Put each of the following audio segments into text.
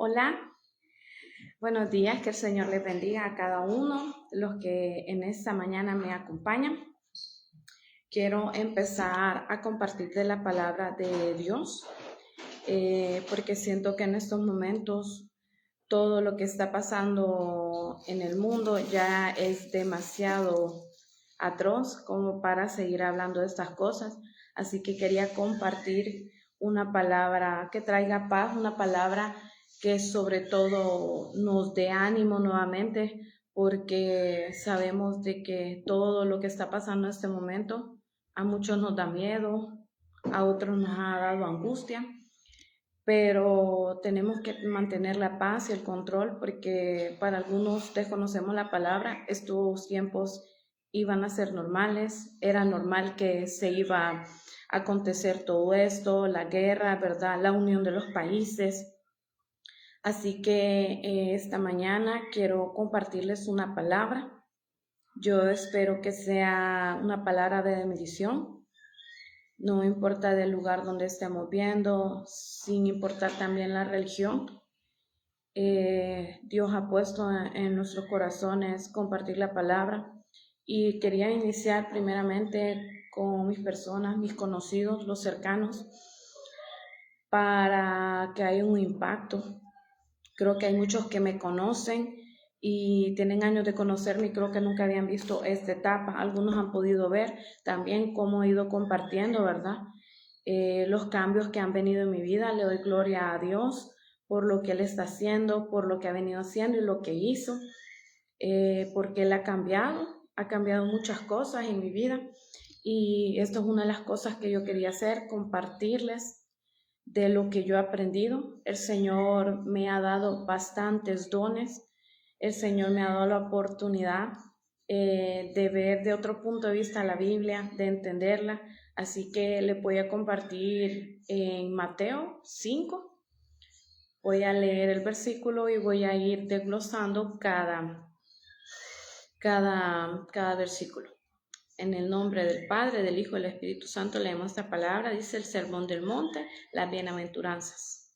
Hola, buenos días, que el Señor les bendiga a cada uno de los que en esta mañana me acompañan. Quiero empezar a compartir de la palabra de Dios, porque siento que en estos momentos todo lo que está pasando en el mundo ya es demasiado atroz como para seguir hablando de estas cosas. Así que quería compartir una palabra que traiga paz, una palabra que sobre todo nos dé ánimo nuevamente, porque sabemos de que todo lo que está pasando en este momento a muchos nos da miedo, a otros nos ha dado angustia, pero tenemos que mantener la paz y el control porque para algunos desconocemos la palabra. Estos tiempos iban a ser normales, era normal que se iba a acontecer todo esto, la guerra, ¿verdad? La unión de los países. Así que esta mañana quiero compartirles una palabra. Yo espero que sea una palabra de bendición, no importa del lugar donde estemos viendo, sin importar también la religión. Dios ha puesto en nuestros corazones compartir la palabra y quería iniciar primeramente con mis personas, mis conocidos, los cercanos, para que haya un impacto. Creo que hay muchos que me conocen y tienen años de conocerme y creo que nunca habían visto esta etapa. Algunos han podido ver también cómo he ido compartiendo, ¿verdad? Los cambios que han venido en mi vida. Le doy gloria a Dios por lo que Él está haciendo, por lo que ha venido haciendo y lo que hizo, porque Él ha cambiado muchas cosas en mi vida y esto es una de las cosas que yo quería hacer, compartirles de lo que yo he aprendido. El Señor me ha dado bastantes dones. El Señor me ha dado la oportunidad de ver de otro punto de vista la Biblia, de entenderla. Así que le voy a compartir en Mateo 5. Voy a leer el versículo y voy a ir desglosando cada versículo. En el nombre del Padre, del Hijo y del Espíritu Santo leemos esta palabra. Dice el Sermón del Monte, las bienaventuranzas.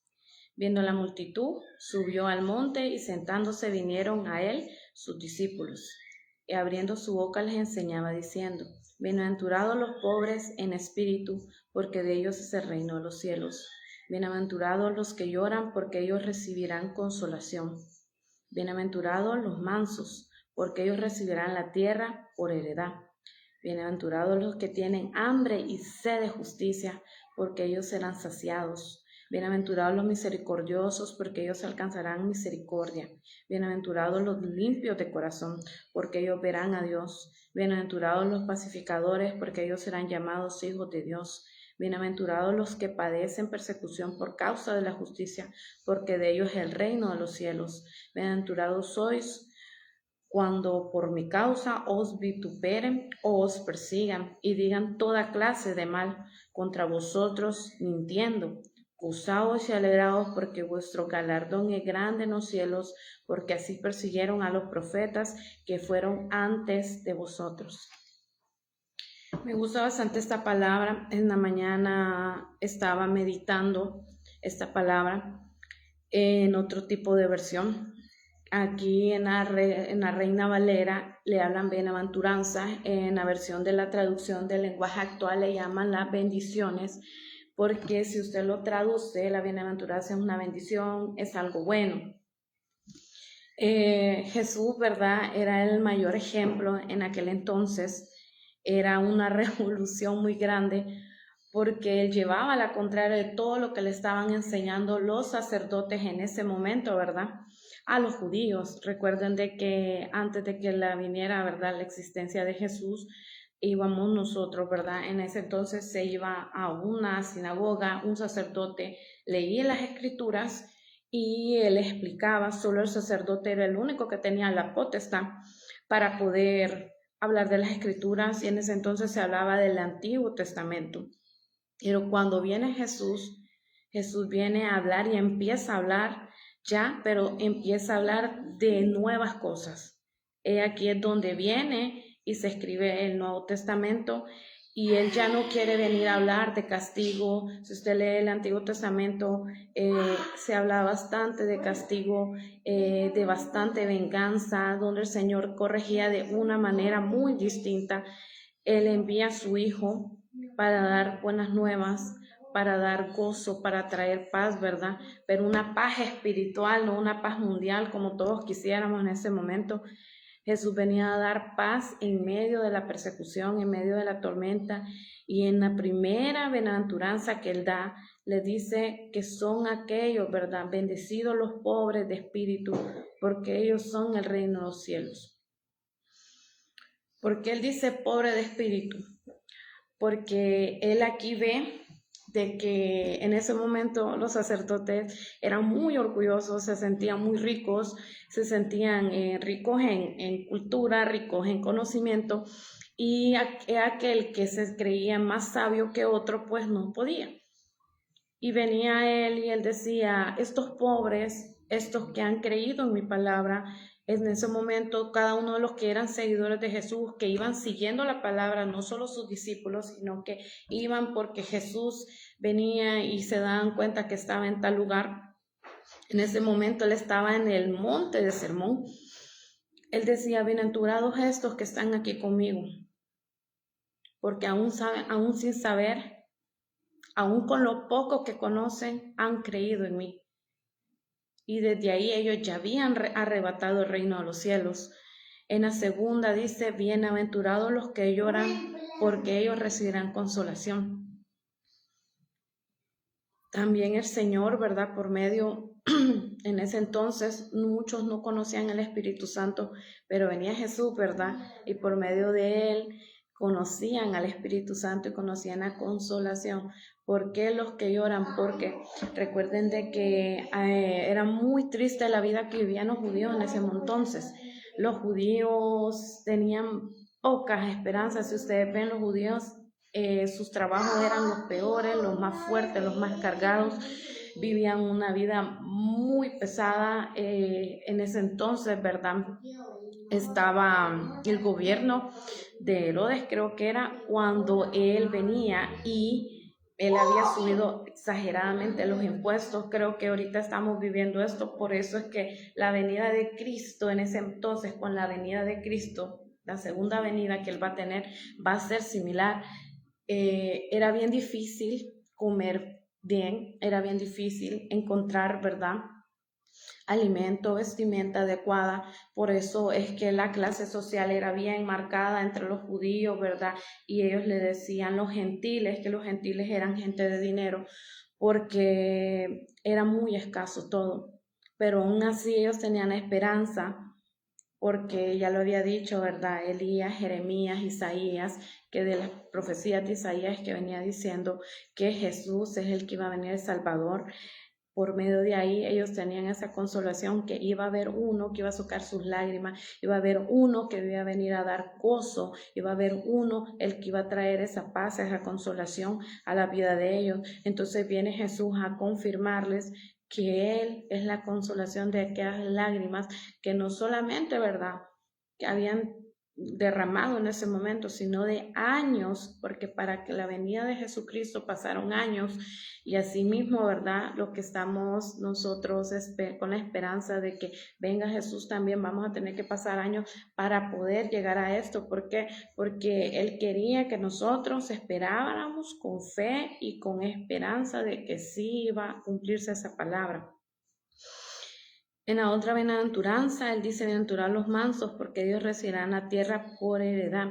Viendo la multitud, subió al monte y sentándose vinieron a él sus discípulos. Y abriendo su boca les enseñaba diciendo, bienaventurados los pobres en espíritu, porque de ellos es el reino de los cielos. Bienaventurados los que lloran, porque ellos recibirán consolación. Bienaventurados los mansos, porque ellos recibirán la tierra por heredad. Bienaventurados los que tienen hambre y sed de justicia, porque ellos serán saciados. Bienaventurados los misericordiosos, porque ellos alcanzarán misericordia. Bienaventurados los limpios de corazón, porque ellos verán a Dios. Bienaventurados los pacificadores, porque ellos serán llamados hijos de Dios. Bienaventurados los que padecen persecución por causa de la justicia, porque de ellos es el reino de los cielos. Bienaventurados sois cuando por mi causa os vituperen o os persigan y digan toda clase de mal contra vosotros mintiendo. Gozaos y alegraos porque vuestro galardón es grande en los cielos, porque así persiguieron a los profetas que fueron antes de vosotros. Me gusta bastante esta palabra. En la mañana estaba meditando esta palabra en otro tipo de versión. Aquí en la Reina Valera le hablan bienaventuranza, en la versión de la traducción del lenguaje actual le llaman las bendiciones, porque si usted lo traduce, la bienaventuranza es una bendición, es algo bueno. Jesús, ¿verdad? Era el mayor ejemplo en aquel entonces, era una revolución muy grande, porque él llevaba a la contraria de todo lo que le estaban enseñando los sacerdotes en ese momento, ¿verdad? A los judíos. Recuerden de que antes de que la viniera, ¿verdad?, la existencia de Jesús, íbamos nosotros, ¿verdad? En ese entonces se iba a una sinagoga, un sacerdote leía las escrituras y él explicaba, solo el sacerdote era el único que tenía la potestad para poder hablar de las escrituras y en ese entonces se hablaba del Antiguo Testamento. Pero cuando viene Jesús, Jesús viene a hablar y empieza a hablar ya, pero empieza a hablar de nuevas cosas. Aquí es donde viene y se escribe el Nuevo Testamento y él ya no quiere venir a hablar de castigo. Si usted lee el Antiguo Testamento, se habla bastante de castigo, de bastante venganza, donde el Señor corregía de una manera muy distinta. Él envía a su Hijo para dar buenas nuevas, para dar gozo, para traer paz, ¿verdad? Pero una paz espiritual, no una paz mundial como todos quisiéramos en ese momento. Jesús venía a dar paz en medio de la persecución, en medio de la tormenta, y en la primera bienaventuranza que él da, le dice que son aquellos, ¿verdad? Bendecidos los pobres de espíritu, porque ellos son el reino de los cielos. ¿Por qué él dice pobre de espíritu? Porque él aquí ve de que en ese momento los sacerdotes eran muy orgullosos, se sentían muy ricos, se sentían ricos en cultura, ricos en conocimiento, y aquel que se creía más sabio que otro, pues no podía. Y venía él y él decía, estos pobres, estos que han creído en mi palabra, en ese momento cada uno de los que eran seguidores de Jesús, que iban siguiendo la palabra, no solo sus discípulos, sino que iban porque Jesús venía y se daban cuenta que estaba en tal lugar. En ese momento él estaba en el monte de sermón. Él decía, bienaventurados estos que están aquí conmigo, porque aún sin saber, aún con lo poco que conocen, han creído en mí. Y desde ahí ellos ya habían arrebatado el reino de los cielos. En la segunda dice, bienaventurados los que lloran, porque ellos recibirán consolación. También el Señor, ¿verdad? Por medio, en ese entonces, muchos no conocían el Espíritu Santo, pero venía Jesús, ¿verdad? Y por medio de él conocían al Espíritu Santo y conocían la consolación. ¿Por qué los que lloran? Porque recuerden de que era muy triste la vida que vivían los judíos en ese entonces. Los judíos tenían pocas esperanzas. Si ustedes ven, los judíos, sus trabajos eran los peores, los más fuertes, los más cargados. Vivían una vida muy pesada en ese entonces, ¿verdad? Estaba el gobierno de Herodes, creo que era, cuando él venía y él había subido exageradamente los impuestos. Creo que ahorita estamos viviendo esto, por eso es que la venida de Cristo en ese entonces, con la venida de Cristo, la segunda venida que él va a tener, va a ser similar. Era bien difícil comer bien, era bien difícil encontrar, ¿verdad?, alimento, vestimenta adecuada. Por eso es que la clase social era bien marcada entre los judíos, ¿verdad? Y ellos le decían los gentiles, que los gentiles eran gente de dinero, porque era muy escaso todo. Pero aún así ellos tenían esperanza, porque ya lo había dicho, ¿verdad? Elías, Jeremías, Isaías, que de las profecías de Isaías que venía diciendo que Jesús es el que iba a venir el Salvador. Por medio de ahí ellos tenían esa consolación, que iba a haber uno que iba a sacar sus lágrimas, iba a haber uno que iba a venir a dar gozo, iba a haber uno el que iba a traer esa paz, esa consolación a la vida de ellos. Entonces viene Jesús a confirmarles que Él es la consolación de aquellas lágrimas que no solamente, ¿verdad?, que habían derramado en ese momento, sino de años, porque para que la venida de Jesucristo pasaron años. Y así mismo, ¿verdad?, lo que estamos nosotros con la esperanza de que venga Jesús, también vamos a tener que pasar años para poder llegar a esto. ¿Por qué? Porque Él quería que nosotros esperáramos con fe y con esperanza de que sí iba a cumplirse esa palabra. En la otra bienaventuranza, él dice, bienaventurados los mansos, porque ellos recibirán la tierra por heredad.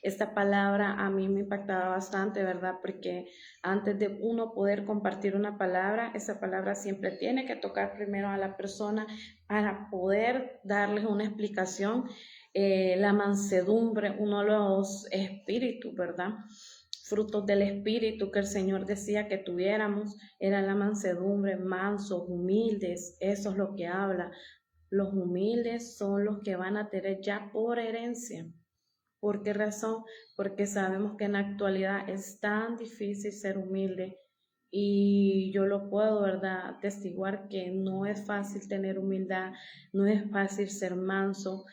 Esta palabra a mí me impactaba bastante, ¿verdad? Porque antes de uno poder compartir una palabra, esa palabra siempre tiene que tocar primero a la persona para poder darles una explicación. La mansedumbre, uno de los espíritus, ¿verdad?, frutos del Espíritu que el Señor decía que tuviéramos, era la mansedumbre, mansos, humildes. Eso es lo que habla. Los humildes son los que van a tener ya por herencia. ¿Por qué razón? Porque sabemos que en la actualidad es tan difícil ser humilde, y yo lo puedo, ¿verdad?, atestiguar que no es fácil tener humildad, no es fácil ser manso.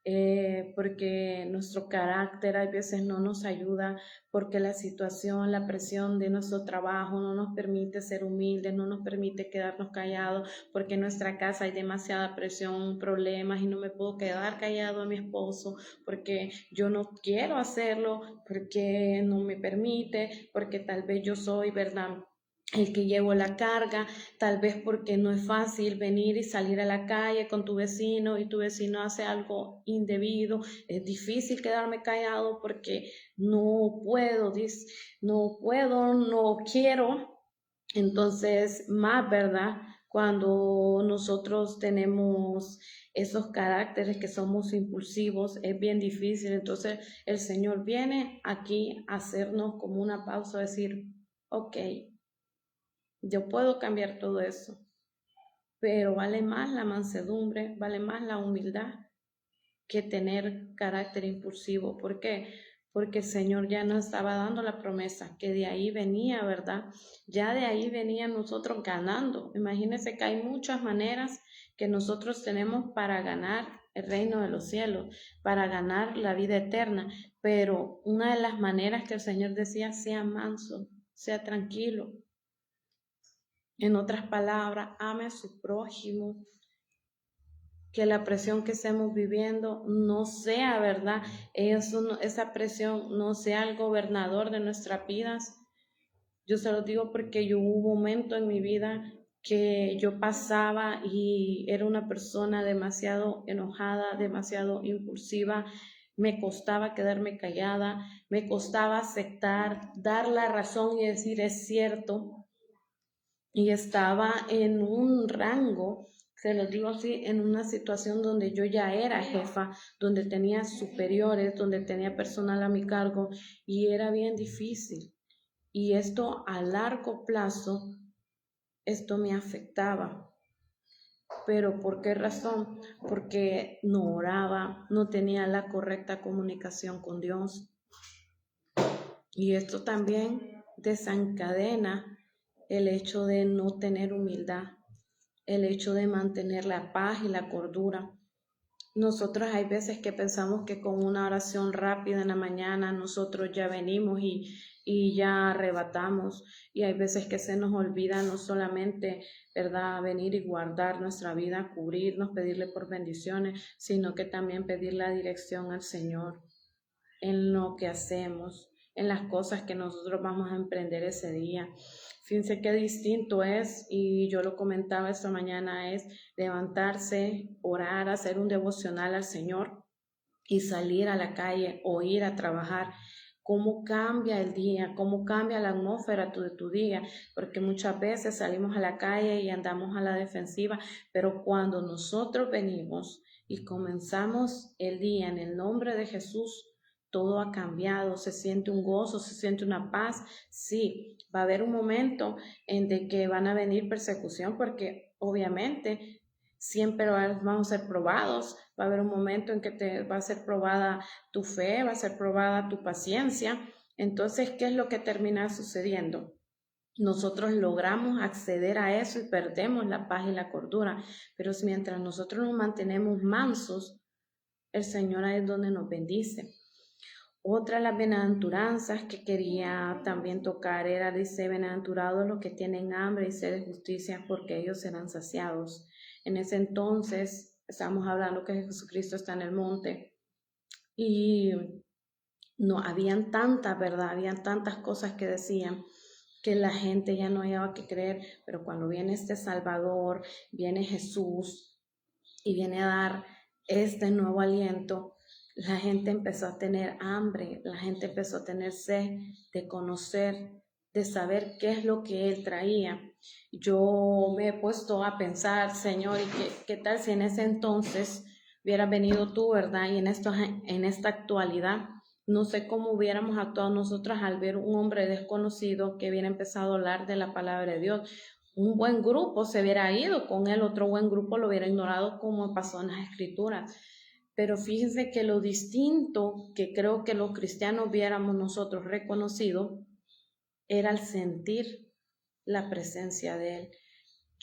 porque nuestro carácter a veces no nos ayuda, porque la situación, la presión de nuestro trabajo no nos permite ser humildes, no nos permite quedarnos callados, porque en nuestra casa hay demasiada presión, problemas y no me puedo quedar callado a mi esposo, porque yo no quiero hacerlo, porque no me permite, porque tal vez yo soy, ¿verdad?, el que llevo la carga, tal vez porque no es fácil venir y salir a la calle con tu vecino y tu vecino hace algo indebido. Es difícil quedarme callado porque no puedo, no quiero. Entonces, más, ¿verdad? Cuando nosotros tenemos esos caracteres que somos impulsivos, es bien difícil. Entonces, el Señor viene aquí a hacernos como una pausa, a decir, ok, yo puedo cambiar todo eso, pero vale más la mansedumbre, vale más la humildad que tener carácter impulsivo. ¿Por qué? Porque el Señor ya nos estaba dando la promesa, que de ahí venía, ¿verdad? Ya de ahí venía nosotros ganando. Imagínense que hay muchas maneras que nosotros tenemos para ganar el reino de los cielos, para ganar la vida eterna, pero una de las maneras que el Señor decía, sea manso, sea tranquilo. En otras palabras, ame a su prójimo, que la presión que estemos viviendo no sea, ¿verdad? Esa presión no sea el gobernador de nuestras vidas. Yo se lo digo porque yo hubo un momento en mi vida que yo pasaba y era una persona demasiado enojada, demasiado impulsiva. Me costaba quedarme callada, me costaba aceptar, dar la razón y decir es cierto. Y estaba en un rango, se lo digo así, en una situación donde yo ya era jefa, donde tenía superiores, donde tenía personal a mi cargo y era bien difícil. Y esto a largo plazo, esto me afectaba. ¿Pero por qué razón? Porque no oraba, no tenía la correcta comunicación con Dios. Y esto también desencadena el hecho de no tener humildad, el hecho de mantener la paz y la cordura. Nosotros hay veces que pensamos que con una oración rápida en la mañana nosotros ya venimos y ya arrebatamos, y hay veces que se nos olvida no solamente, ¿verdad?, venir y guardar nuestra vida, cubrirnos, pedirle por bendiciones, sino que también pedir la dirección al Señor en lo que hacemos, en las cosas que nosotros vamos a emprender ese día. Fíjense qué distinto es, y yo lo comentaba esta mañana, es levantarse, orar, hacer un devocional al Señor y salir a la calle o ir a trabajar. Cómo cambia el día, cómo cambia la atmósfera de tu día, porque muchas veces salimos a la calle y andamos a la defensiva, pero cuando nosotros venimos y comenzamos el día en el nombre de Jesús, todo ha cambiado, se siente un gozo, se siente una paz. Sí, va a haber un momento en de que van a venir persecución, porque obviamente siempre vamos a ser probados, va a haber un momento en que te va a ser probada tu fe, va a ser probada tu paciencia. Entonces, ¿qué es lo que termina sucediendo? Nosotros logramos acceder a eso y perdemos la paz y la cordura, pero mientras nosotros nos mantenemos mansos, el Señor ahí es donde nos bendice. Otra de las bienaventuranzas que quería también tocar era, dice, bienaventurados los que tienen hambre y sed de justicia, porque ellos serán saciados. En ese entonces, estábamos hablando que Jesucristo está en el monte y no habían tantas, ¿verdad? Habían tantas cosas que decían que la gente ya no había que creer, pero cuando viene este Salvador, viene Jesús y viene a dar este nuevo aliento, la gente empezó a tener hambre, la gente empezó a tener sed de conocer, de saber qué es lo que Él traía. Yo me he puesto a pensar, Señor, ¿y qué tal si en ese entonces hubieras venido tú, ¿verdad? Y en esta actualidad, no sé cómo hubiéramos actuado nosotras al ver un hombre desconocido que hubiera empezado a hablar de la palabra de Dios. Un buen grupo se hubiera ido con él, otro buen grupo lo hubiera ignorado, como pasó en las escrituras. Pero fíjense que lo distinto que creo que los cristianos hubiéramos nosotros reconocido era el sentir la presencia de Él.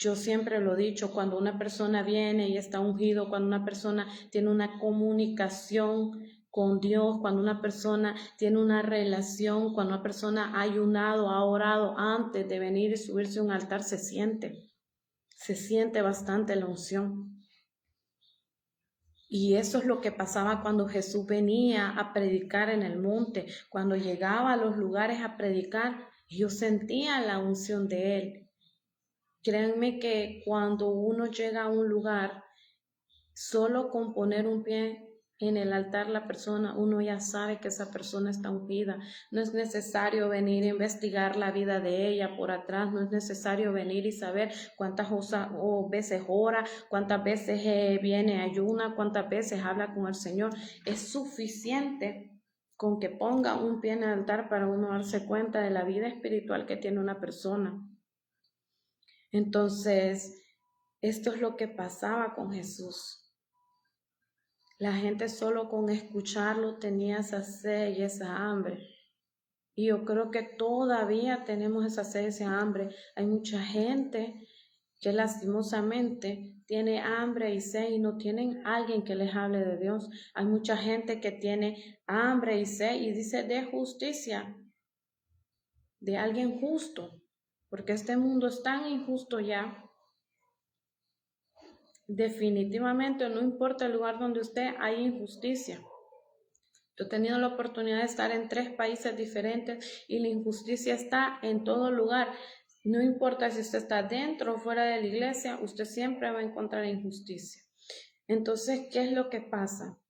Yo siempre lo he dicho, cuando una persona viene y está ungido, cuando una persona tiene una comunicación con Dios, cuando una persona tiene una relación, cuando una persona ha ayunado, ha orado antes de venir y subirse a un altar, se siente bastante la unción. Y eso es lo que pasaba cuando Jesús venía a predicar en el monte, cuando llegaba a los lugares a predicar, yo sentía la unción de Él. Créanme que cuando uno llega a un lugar, solo con poner un pie en el altar la persona, uno ya sabe que esa persona está ungida. No es necesario venir a investigar la vida de ella por atrás, no es necesario venir y saber cuántas veces ora, cuántas veces viene ayuna, cuántas veces habla con el Señor. Es suficiente con que ponga un pie en el altar para uno darse cuenta de la vida espiritual que tiene una persona. Entonces, esto es lo que pasaba con Jesús. La gente solo con escucharlo tenía esa sed y esa hambre. Y yo creo que todavía tenemos esa sed y esa hambre. Hay mucha gente que lastimosamente tiene hambre y sed y no tienen alguien que les hable de Dios. Hay mucha gente que tiene hambre y sed y dice de justicia, de alguien justo, porque este mundo es tan injusto ya. Definitivamente, no importa el lugar donde esté, hay injusticia. Yo he tenido la oportunidad de estar en 3 países diferentes y la injusticia está en todo lugar. No importa si usted está dentro o fuera de la iglesia, usted siempre va a encontrar injusticia. Entonces, ¿qué es lo que pasa?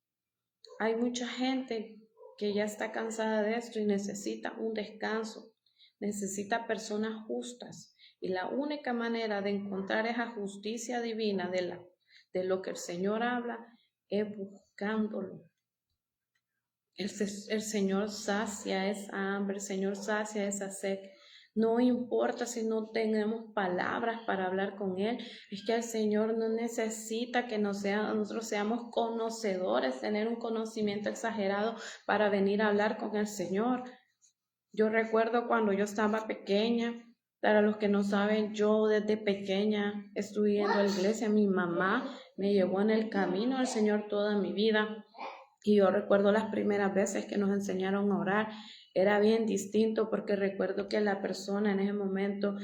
Hay mucha gente que ya está cansada de esto y necesita un descanso, necesita personas justas. Y la única manera de encontrar esa justicia divina de lo que el Señor habla es buscándolo. El Señor sacia esa hambre, el Señor sacia esa sed. No importa si no tenemos palabras para hablar con Él, es que el Señor no necesita que nosotros seamos conocedores, tener un conocimiento exagerado para venir a hablar con el Señor. Yo recuerdo cuando yo estaba pequeña, para los que no saben, yo desde pequeña estuve yendo a la iglesia, mi mamá me llevó en el camino al Señor toda mi vida. Y yo recuerdo las primeras veces que nos enseñaron a orar, era bien distinto porque recuerdo que la persona en ese momento,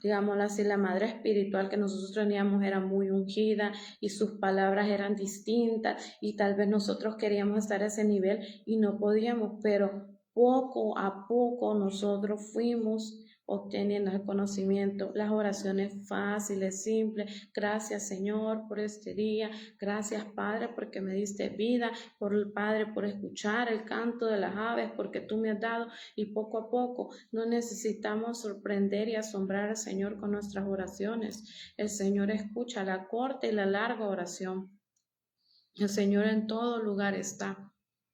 digámoslo así, la madre espiritual que nosotros teníamos era muy ungida y sus palabras eran distintas y tal vez nosotros queríamos estar a ese nivel y no podíamos, pero poco a poco nosotros fuimos obteniendo el conocimiento, las oraciones fáciles, simples. Gracias, Señor, por este día. Gracias, Padre, porque me diste vida, por el Padre, por escuchar el canto de las aves, porque tú me has dado. Y poco a poco no necesitamos sorprender y asombrar al Señor con nuestras oraciones. El Señor escucha la corta y la larga oración. El Señor en todo lugar está.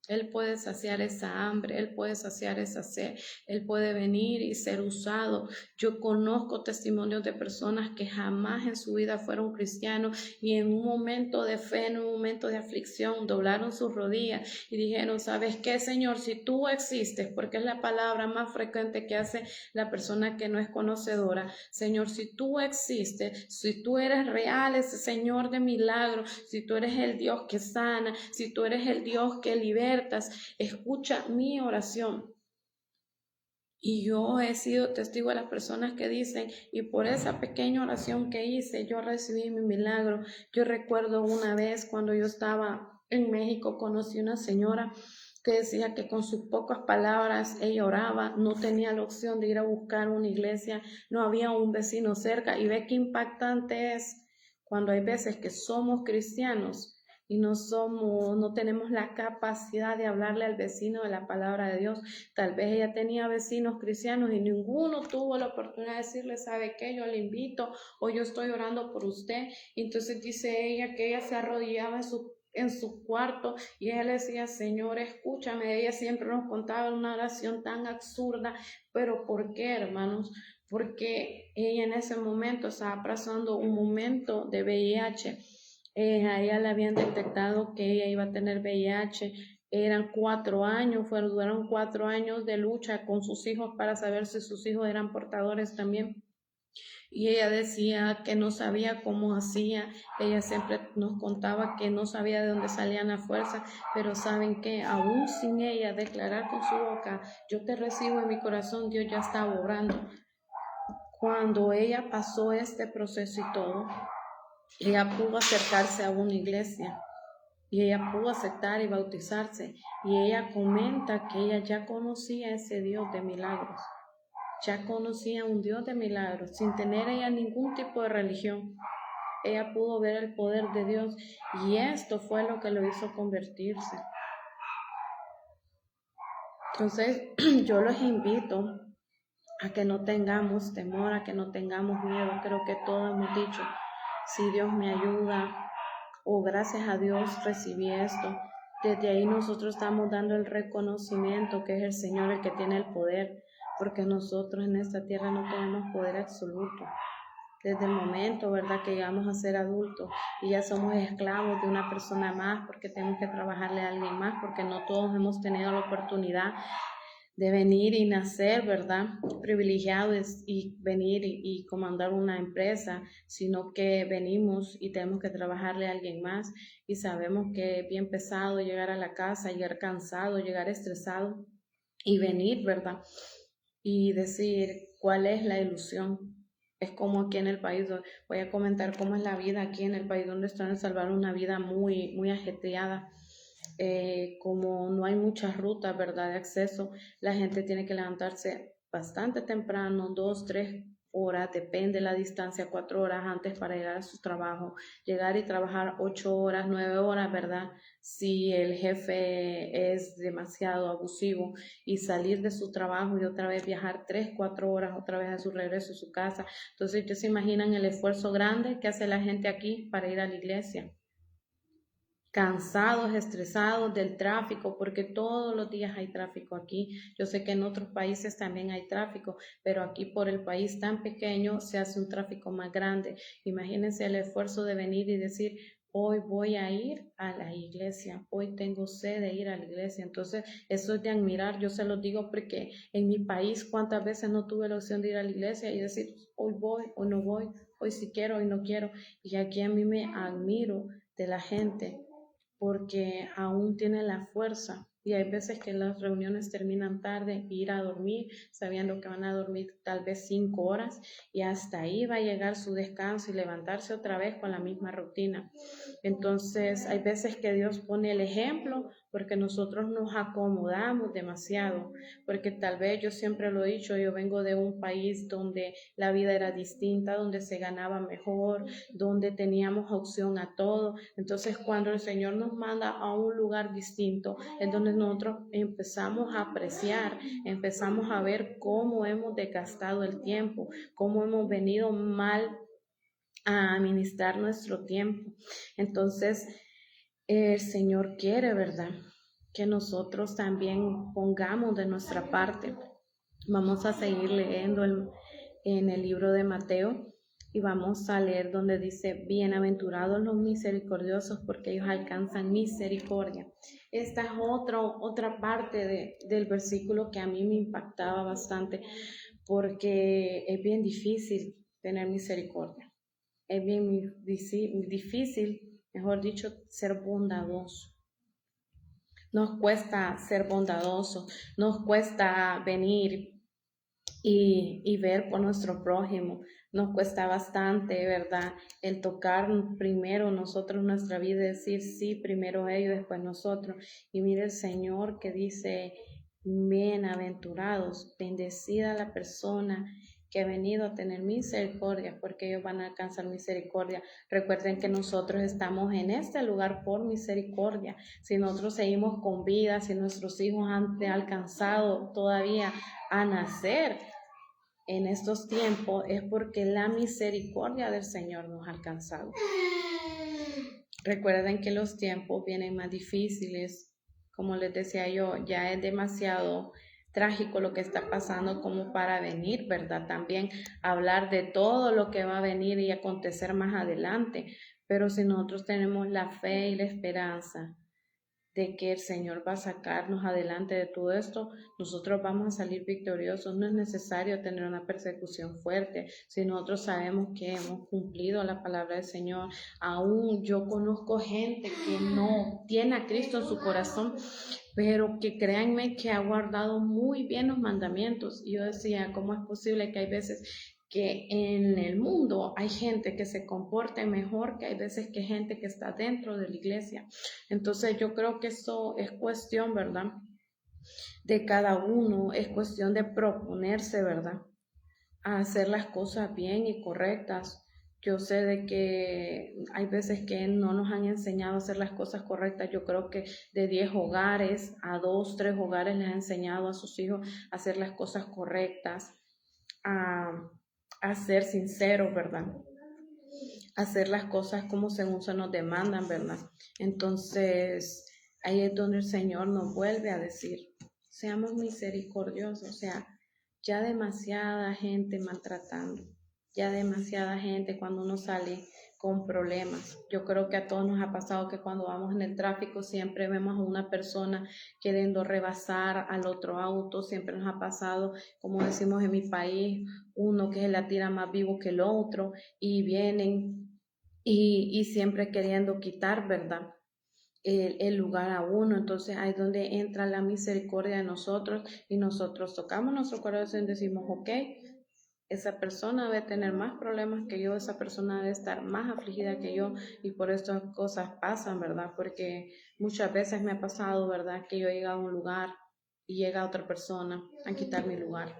Él puede saciar esa hambre, Él puede saciar esa sed, Él puede venir y ser usado. Yo conozco testimonios de personas que jamás en su vida fueron cristianos y en un momento de fe, en un momento de aflicción, doblaron sus rodillas y dijeron, ¿sabes qué, Señor? Si tú existes, porque es la palabra más frecuente que hace la persona que no es conocedora, Señor, si tú existes, si tú eres real, ese Señor de milagros, si tú eres el Dios que sana, si tú eres el Dios que libera, escucha mi oración. Y yo he sido testigo de las personas que dicen, y por esa pequeña oración que hice, yo recibí mi milagro. Yo recuerdo una vez cuando yo estaba en México, conocí una señora que decía que con sus pocas palabras ella oraba, no tenía la opción de ir a buscar una iglesia, no había un vecino cerca. Y ve qué impactante es cuando hay veces que somos cristianos y no tenemos la capacidad de hablarle al vecino de la palabra de Dios. Tal vez ella tenía vecinos cristianos y ninguno tuvo la oportunidad de decirle, ¿sabe qué? Yo le invito o yo estoy orando por usted. Y entonces dice ella que ella se arrodillaba en su cuarto y ella le decía, Señor, escúchame. Ella siempre nos contaba una oración tan absurda, pero ¿por qué, hermanos? Porque ella en ese momento estaba pasando un momento de VIH. A ella le habían detectado que ella iba a tener VIH. Eran 4 años, duraron 4 años de lucha con sus hijos para saber si sus hijos eran portadores también. y ella decía que no sabía cómo hacía. Ella siempre nos contaba que no sabía de dónde salían las fuerzas, pero saben que aún sin ella declarar con su boca, yo te recibo en mi corazón, Dios ya estaba obrando. Cuando ella pasó este proceso y todo, ella pudo acercarse a una iglesia y ella pudo aceptar y bautizarse, y ella comenta que ella ya conocía a ese Dios de milagros, ya conocía a un Dios de milagros sin tener ella ningún tipo de religión. Ella pudo ver el poder de Dios y esto fue lo que lo hizo convertirse. Entonces yo los invito a que no tengamos temor, a que no tengamos miedo. Creo que todos hemos dicho, si Dios me ayuda, o gracias a Dios recibí esto. Desde ahí nosotros estamos dando el reconocimiento que es el Señor el que tiene el poder, porque nosotros en esta tierra no tenemos poder absoluto. Desde el momento, ¿verdad?, que llegamos a ser adultos y ya somos esclavos de una persona más, porque tenemos que trabajarle a alguien más, porque no todos hemos tenido la oportunidad de venir y nacer, ¿verdad?, privilegiados y venir y comandar una empresa, sino que venimos y tenemos que trabajarle a alguien más y sabemos que es bien pesado llegar a la casa, llegar cansado, llegar estresado y venir, ¿verdad?, y decir cuál es la ilusión. Es como aquí en el país, voy a comentar cómo es la vida aquí en el país donde estoy en El Salvador, una vida muy, muy ajetreada. Como no hay muchas rutas, ¿verdad?, de acceso, la gente tiene que levantarse bastante temprano, 2, 3 horas, depende de la distancia, 4 horas antes para llegar a su trabajo, llegar y trabajar 8 horas, 9 horas, ¿verdad?, si el jefe es demasiado abusivo, y salir de su trabajo y otra vez viajar 3, 4 horas otra vez a su regreso a su casa. Entonces, ¿ya se imaginan el esfuerzo grande que hace la gente aquí para ir a la iglesia? Cansados, estresados del tráfico, porque todos los días hay tráfico aquí. Yo sé que en otros países también hay tráfico, pero aquí por el país tan pequeño se hace un tráfico más grande. Imagínense el esfuerzo de venir y decir, hoy voy a ir a la iglesia, hoy tengo sed de ir a la iglesia. Entonces, eso es de admirar. Yo se lo digo porque en mi país cuántas veces no tuve la opción de ir a la iglesia y decir, hoy voy, hoy no voy, hoy sí quiero, hoy no quiero. Y aquí a mí me admiro de la gente porque aún tiene la fuerza. Y hay veces que las reuniones terminan tarde, ir a dormir, sabiendo que van a dormir tal vez 5 horas, y hasta ahí va a llegar su descanso y levantarse otra vez con la misma rutina. Entonces, hay veces que Dios pone el ejemplo porque nosotros nos acomodamos demasiado, porque tal vez yo siempre lo he dicho, yo vengo de un país donde la vida era distinta, donde se ganaba mejor, donde teníamos opción a todo. Entonces, cuando el Señor nos manda a un lugar distinto, es donde nosotros empezamos a apreciar, empezamos a ver cómo hemos desgastado el tiempo, cómo hemos venido mal a administrar nuestro tiempo. Entonces, el Señor quiere, ¿verdad?, que nosotros también pongamos de nuestra parte. Vamos a seguir leyendo en el libro de Mateo y vamos a leer donde dice, bienaventurados los misericordiosos porque ellos alcanzan misericordia. Esta es otra parte del versículo que a mí me impactaba bastante porque es bien difícil tener misericordia. Es bien difícil, mejor dicho, ser bondadoso. Nos cuesta ser bondadosos, nos cuesta venir y ver por nuestro prójimo. Nos cuesta bastante, ¿verdad?, el tocar primero nosotros nuestra vida y decir sí, primero ellos, después nosotros. Y mire el Señor que dice, bienaventurados, bendecida la persona que ha venido a tener misericordia, porque ellos van a alcanzar misericordia. Recuerden que nosotros estamos en este lugar por misericordia. Si nosotros seguimos con vida, si nuestros hijos han alcanzado todavía a nacer en estos tiempos, es porque la misericordia del Señor nos ha alcanzado. Recuerden que los tiempos vienen más difíciles. Como les decía yo, ya es demasiado trágico lo que está pasando como para venir, ¿verdad?, también hablar de todo lo que va a venir y acontecer más adelante. Pero si nosotros tenemos la fe y la esperanza de que el Señor va a sacarnos adelante de todo esto, nosotros vamos a salir victoriosos. No es necesario tener una persecución fuerte, si nosotros sabemos que hemos cumplido la palabra del Señor. Aún yo conozco gente que no tiene a Cristo en su corazón, pero que créanme que ha guardado muy bien los mandamientos. Y yo decía, ¿cómo es posible que hay veces que en el mundo hay gente que se comporte mejor, que hay veces que hay gente que está dentro de la iglesia? Entonces yo creo que eso es cuestión, ¿verdad?, de cada uno, es cuestión de proponerse, ¿verdad?, a hacer las cosas bien y correctas. Yo sé de que hay veces que no nos han enseñado a hacer las cosas correctas. Yo creo que de 10 hogares a 2, 3 hogares les ha enseñado a sus hijos a hacer las cosas correctas, a, a ser sinceros, ¿verdad?, hacer las cosas como según se nos demandan, ¿verdad? Entonces, ahí es donde el Señor nos vuelve a decir, seamos misericordiosos. O sea, ya demasiada gente maltratando, ya demasiada gente cuando uno sale con problemas. Yo creo que a todos nos ha pasado que cuando vamos en el tráfico siempre vemos a una persona queriendo rebasar al otro auto. Siempre nos ha pasado, como decimos en mi país, uno que se la tira más vivo que el otro, y vienen y siempre queriendo quitar, ¿verdad?, el lugar a uno. Entonces ahí es donde entra la misericordia de nosotros, y nosotros tocamos nuestro corazón y decimos, ok, esa persona debe tener más problemas que yo, esa persona debe estar más afligida que yo, y por estas cosas pasan, ¿verdad? Porque muchas veces me ha pasado, ¿verdad?, que yo he llegado a un lugar y llega otra persona a quitar mi lugar.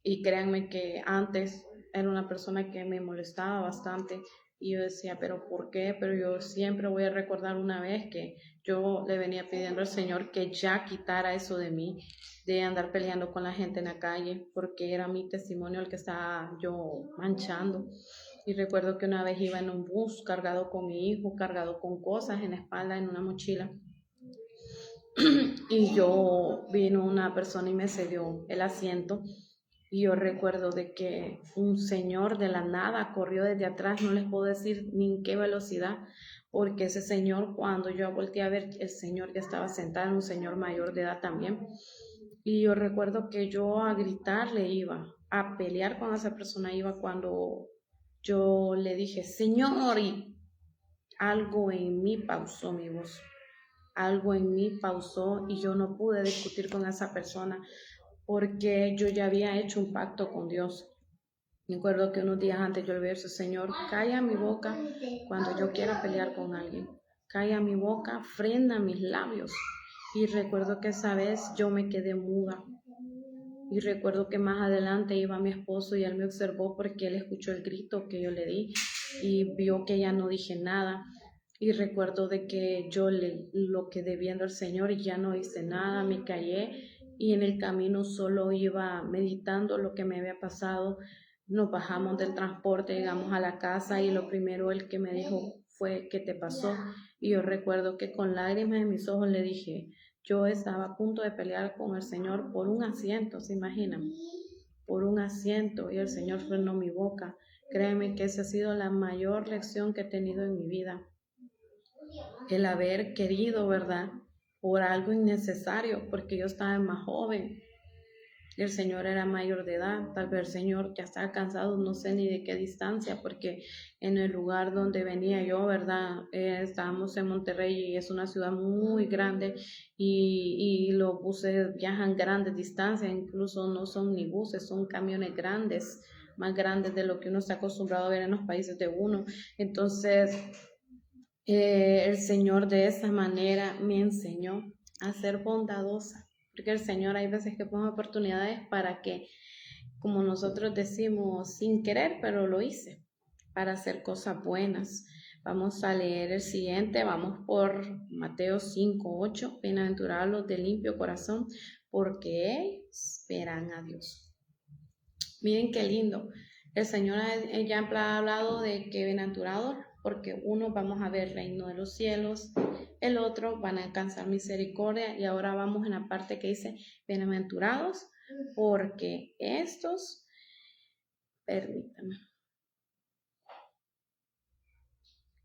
Y créanme que antes era una persona que me molestaba bastante, y yo decía, pero ¿por qué? Pero yo siempre voy a recordar una vez que yo le venía pidiendo al Señor que ya quitara eso de mí, de andar peleando con la gente en la calle, porque era mi testimonio el que estaba yo manchando. Y recuerdo que una vez iba en un bus cargado con mi hijo, cargado con cosas en la espalda, en una mochila, y yo vino una persona y me cedió el asiento. Y yo recuerdo de que un señor de la nada corrió desde atrás, no les puedo decir ni en qué velocidad, porque ese señor, cuando yo volteé a ver, el señor ya estaba sentado, un señor mayor de edad también. Y yo recuerdo que yo a gritarle iba, a pelear con esa persona iba, cuando yo le dije, Señor, y algo en mí pausó mi voz. Algo en mí pausó y yo no pude discutir con esa persona, porque yo ya había hecho un pacto con Dios. Me acuerdo que unos días antes yo le había dicho, Señor, calla mi boca cuando yo quiera pelear con alguien. Calla mi boca, frena mis labios. Y recuerdo que esa vez yo me quedé muda. Y recuerdo que más adelante iba mi esposo y él me observó, porque él escuchó el grito que yo le di y vio que ya no dije nada. Y recuerdo de que yo lo quedé viendo al Señor y ya no hice nada, me callé, y en el camino solo iba meditando lo que me había pasado. Nos bajamos del transporte, llegamos a la casa y lo primero el que me dijo fue, ¿qué te pasó? Y yo recuerdo que con lágrimas en mis ojos le dije, yo estaba a punto de pelear con el Señor por un asiento, ¿se imaginan? Por un asiento, y el Señor frenó mi boca. Créeme que esa ha sido la mayor lección que he tenido en mi vida. El haber querido, ¿verdad?, por algo innecesario, porque yo estaba más joven. El Señor era mayor de edad, tal vez el Señor ya estaba cansado, no sé ni de qué distancia, porque en el lugar donde venía yo, ¿verdad? Estábamos en Monterrey y es una ciudad muy grande, y los buses viajan grandes distancias, incluso no son ni buses, son camiones grandes, más grandes de lo que uno está acostumbrado a ver en los países de uno. Entonces, el Señor de esa manera me enseñó a ser bondadosa, porque el Señor hay veces que pone oportunidades para que, como nosotros decimos, sin querer, pero lo hice, para hacer cosas buenas. Vamos a leer el siguiente, vamos por Mateo 5:8. Bienaventurados los de limpio corazón, porque ellos verán a Dios. Miren qué lindo. El Señor ya ha hablado de que bienaventurados, porque uno vamos a ver el reino de los cielos, el otro van a alcanzar misericordia, y ahora vamos en la parte que dice bienaventurados, porque estos, permítame,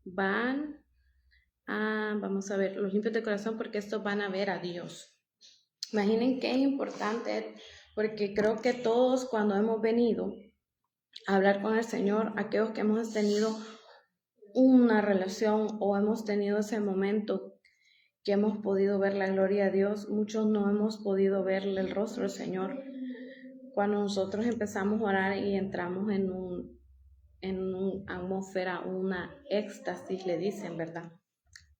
van Vamos a ver, los limpios de corazón, porque estos van a ver a Dios. Imaginen qué importante, porque creo que todos cuando hemos venido a hablar con el Señor, aquellos que hemos tenido una relación o hemos tenido ese momento que hemos podido ver la gloria de Dios, muchos no hemos podido verle el rostro del Señor. Cuando nosotros empezamos a orar y entramos en una atmósfera, una éxtasis, le dicen, ¿verdad?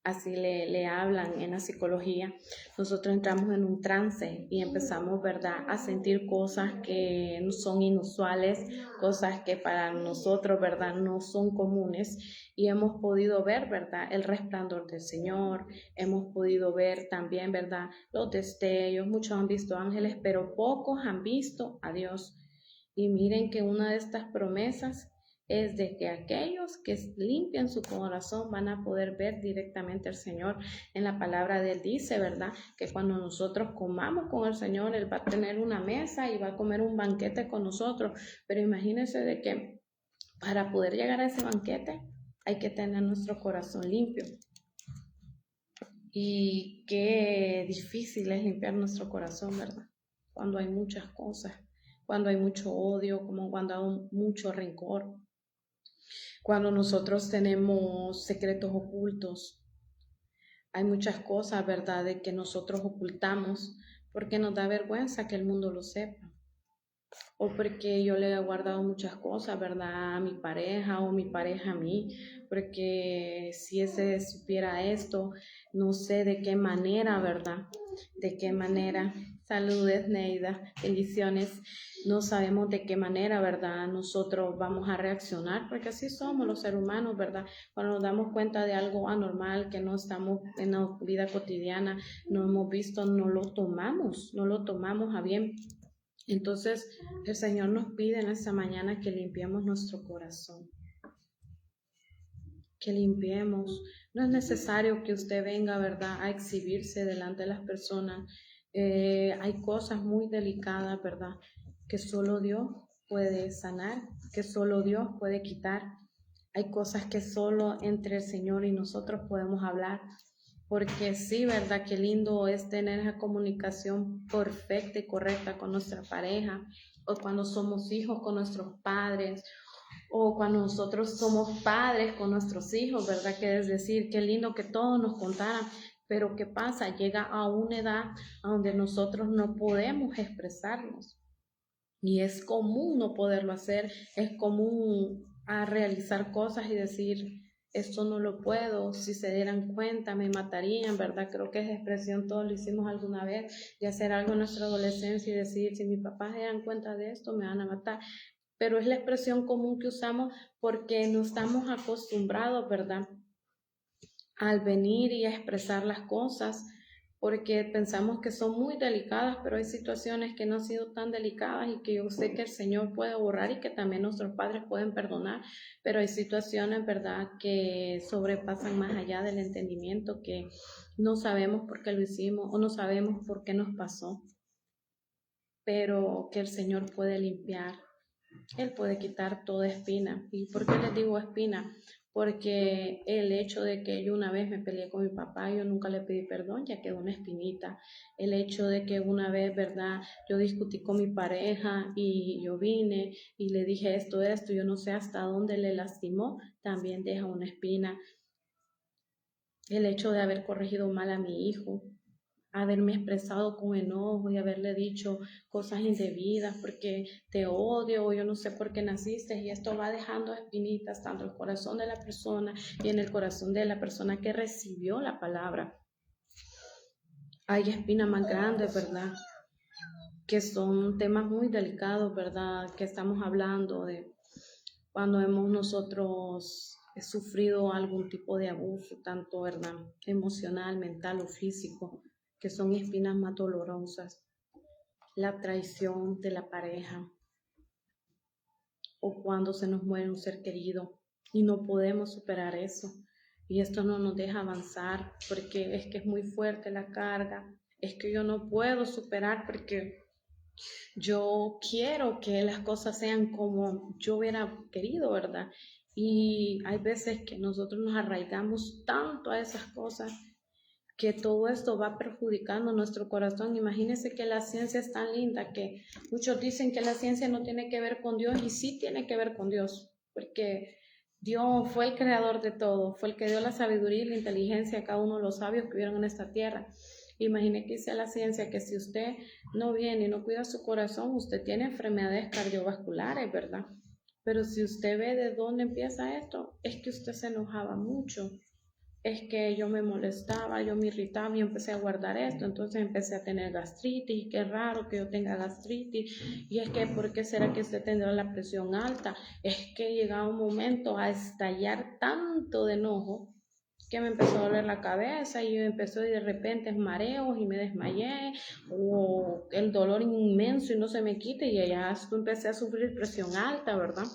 Así le hablan en la psicología. Nosotros entramos en un trance y empezamos, ¿verdad?, a sentir cosas que no son inusuales, cosas que para nosotros, ¿verdad?, no son comunes, y hemos podido ver, ¿verdad?, el resplandor del Señor. Hemos podido ver también, ¿verdad?, los destellos. Muchos han visto ángeles, pero pocos han visto a Dios. Y miren que una de estas promesas es de que aquellos que limpian su corazón van a poder ver directamente al Señor. En la palabra de Él dice, ¿verdad?, que cuando nosotros comamos con el Señor, Él va a tener una mesa y va a comer un banquete con nosotros. Pero imagínense de que para poder llegar a ese banquete hay que tener nuestro corazón limpio. Y qué difícil es limpiar nuestro corazón, ¿verdad? Cuando hay muchas cosas, cuando hay mucho odio, como cuando hay mucho rencor, cuando nosotros tenemos secretos ocultos. Hay muchas cosas, ¿verdad?, de que nosotros ocultamos porque nos da vergüenza que el mundo lo sepa. O porque yo le he guardado muchas cosas, ¿verdad?, a mi pareja o mi pareja a mí, porque si ese supiera esto, no sé de qué manera, ¿verdad? De qué manera. Saludes, Neida, bendiciones. No sabemos de qué manera, ¿verdad?, nosotros vamos a reaccionar, porque así somos los seres humanos, ¿verdad? Cuando nos damos cuenta de algo anormal que no estamos en la vida cotidiana, no hemos visto, no lo tomamos a bien. Entonces, el Señor nos pide en esta mañana que limpiemos nuestro corazón, que limpiemos. No es necesario que usted venga, ¿verdad?, a exhibirse delante de las personas. Hay cosas muy delicadas, ¿verdad?, que solo Dios puede sanar, que solo Dios puede quitar. Hay cosas que solo entre el Señor y nosotros podemos hablar. Porque sí, ¿verdad? Qué lindo es tener esa comunicación perfecta y correcta con nuestra pareja, o cuando somos hijos con nuestros padres, o cuando nosotros somos padres con nuestros hijos, ¿verdad? Que es decir, qué lindo que todos nos contaran, pero ¿qué pasa? Llega a una edad donde nosotros no podemos expresarnos. Y es común no poderlo hacer, es común a realizar cosas y decir, esto no lo puedo, si se dieran cuenta me matarían, ¿verdad? Creo que esa expresión todos lo hicimos alguna vez, de hacer algo en nuestra adolescencia y decir, si mis papás se dan cuenta de esto me van a matar. Pero es la expresión común que usamos porque no estamos acostumbrados, ¿verdad?, al venir y a expresar las cosas, porque pensamos que son muy delicadas, pero hay situaciones que no han sido tan delicadas y que yo sé que el Señor puede borrar y que también nuestros padres pueden perdonar, pero hay situaciones, ¿verdad?, que sobrepasan más allá del entendimiento, que no sabemos por qué lo hicimos o no sabemos por qué nos pasó, pero que el Señor puede limpiar. Él puede quitar toda espina. ¿Y por qué les digo espina? Porque el hecho de que yo una vez me peleé con mi papá, yo nunca le pedí perdón, ya quedó una espinita. El hecho de que una vez, ¿verdad?, yo discutí con mi pareja y yo vine y le dije esto, yo no sé hasta dónde le lastimó, también deja una espina. El hecho de haber corregido mal a mi hijo, haberme expresado con enojo y haberle dicho cosas indebidas porque te odio o yo no sé por qué naciste, y esto va dejando espinitas tanto en el corazón de la persona y en el corazón de la persona que recibió la palabra. Hay espinas más grandes, ¿verdad?, que son temas muy delicados, ¿verdad?, que estamos hablando de cuando hemos nosotros sufrido algún tipo de abuso, tanto, ¿verdad?, emocional, mental o físico, que son espinas más dolorosas. La traición de la pareja, o cuando se nos muere un ser querido y no podemos superar eso. Y esto no nos deja avanzar porque es que es muy fuerte la carga. Es que yo no puedo superar porque yo quiero que las cosas sean como yo hubiera querido, ¿verdad? Y hay veces que nosotros nos arraigamos tanto a esas cosas que todo esto va perjudicando nuestro corazón. Imagínense que la ciencia es tan linda que muchos dicen que la ciencia no tiene que ver con Dios, y sí tiene que ver con Dios, porque Dios fue el creador de todo, fue el que dio la sabiduría y la inteligencia a cada uno de los sabios que vivieron en esta tierra. Imagine que dice la ciencia que si usted no viene y no cuida su corazón, usted tiene enfermedades cardiovasculares, ¿verdad? Pero si usted ve de dónde empieza esto, es que usted se enojaba mucho, es que yo me molestaba, yo me irritaba y empecé a guardar esto, entonces empecé a tener gastritis, y qué raro que yo tenga gastritis, y es que ¿por qué será que usted tendrá la presión alta? Es que llegaba un momento a estallar tanto de enojo que me empezó a doler la cabeza y empezó y de repente mareos y me desmayé, o el dolor inmenso y no se me quita, y ya empecé a sufrir presión alta, ¿verdad?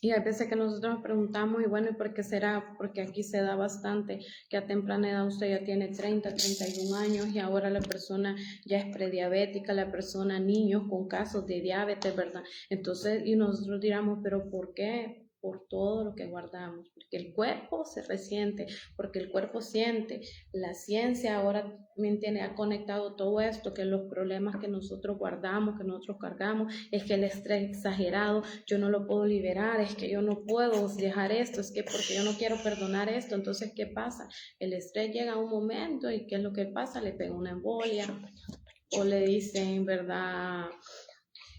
Y hay veces que nosotros nos preguntamos, y bueno, ¿y por qué será? Porque aquí se da bastante, que a temprana edad usted ya tiene 30, 31 años y ahora la persona ya es prediabética, la persona, niños con casos de diabetes, ¿verdad? Entonces, y nosotros diríamos, ¿pero por qué? Por todo lo que guardamos, porque el cuerpo se resiente, porque el cuerpo siente. La ciencia ahora ha conectado todo esto, que los problemas que nosotros guardamos, que nosotros cargamos, es que el estrés exagerado, yo no lo puedo liberar, es que yo no puedo dejar esto, es que porque yo no quiero perdonar esto. Entonces, ¿qué pasa? El estrés llega a un momento y ¿qué es lo que pasa? Le pega una embolia, o le dicen, ¿verdad?,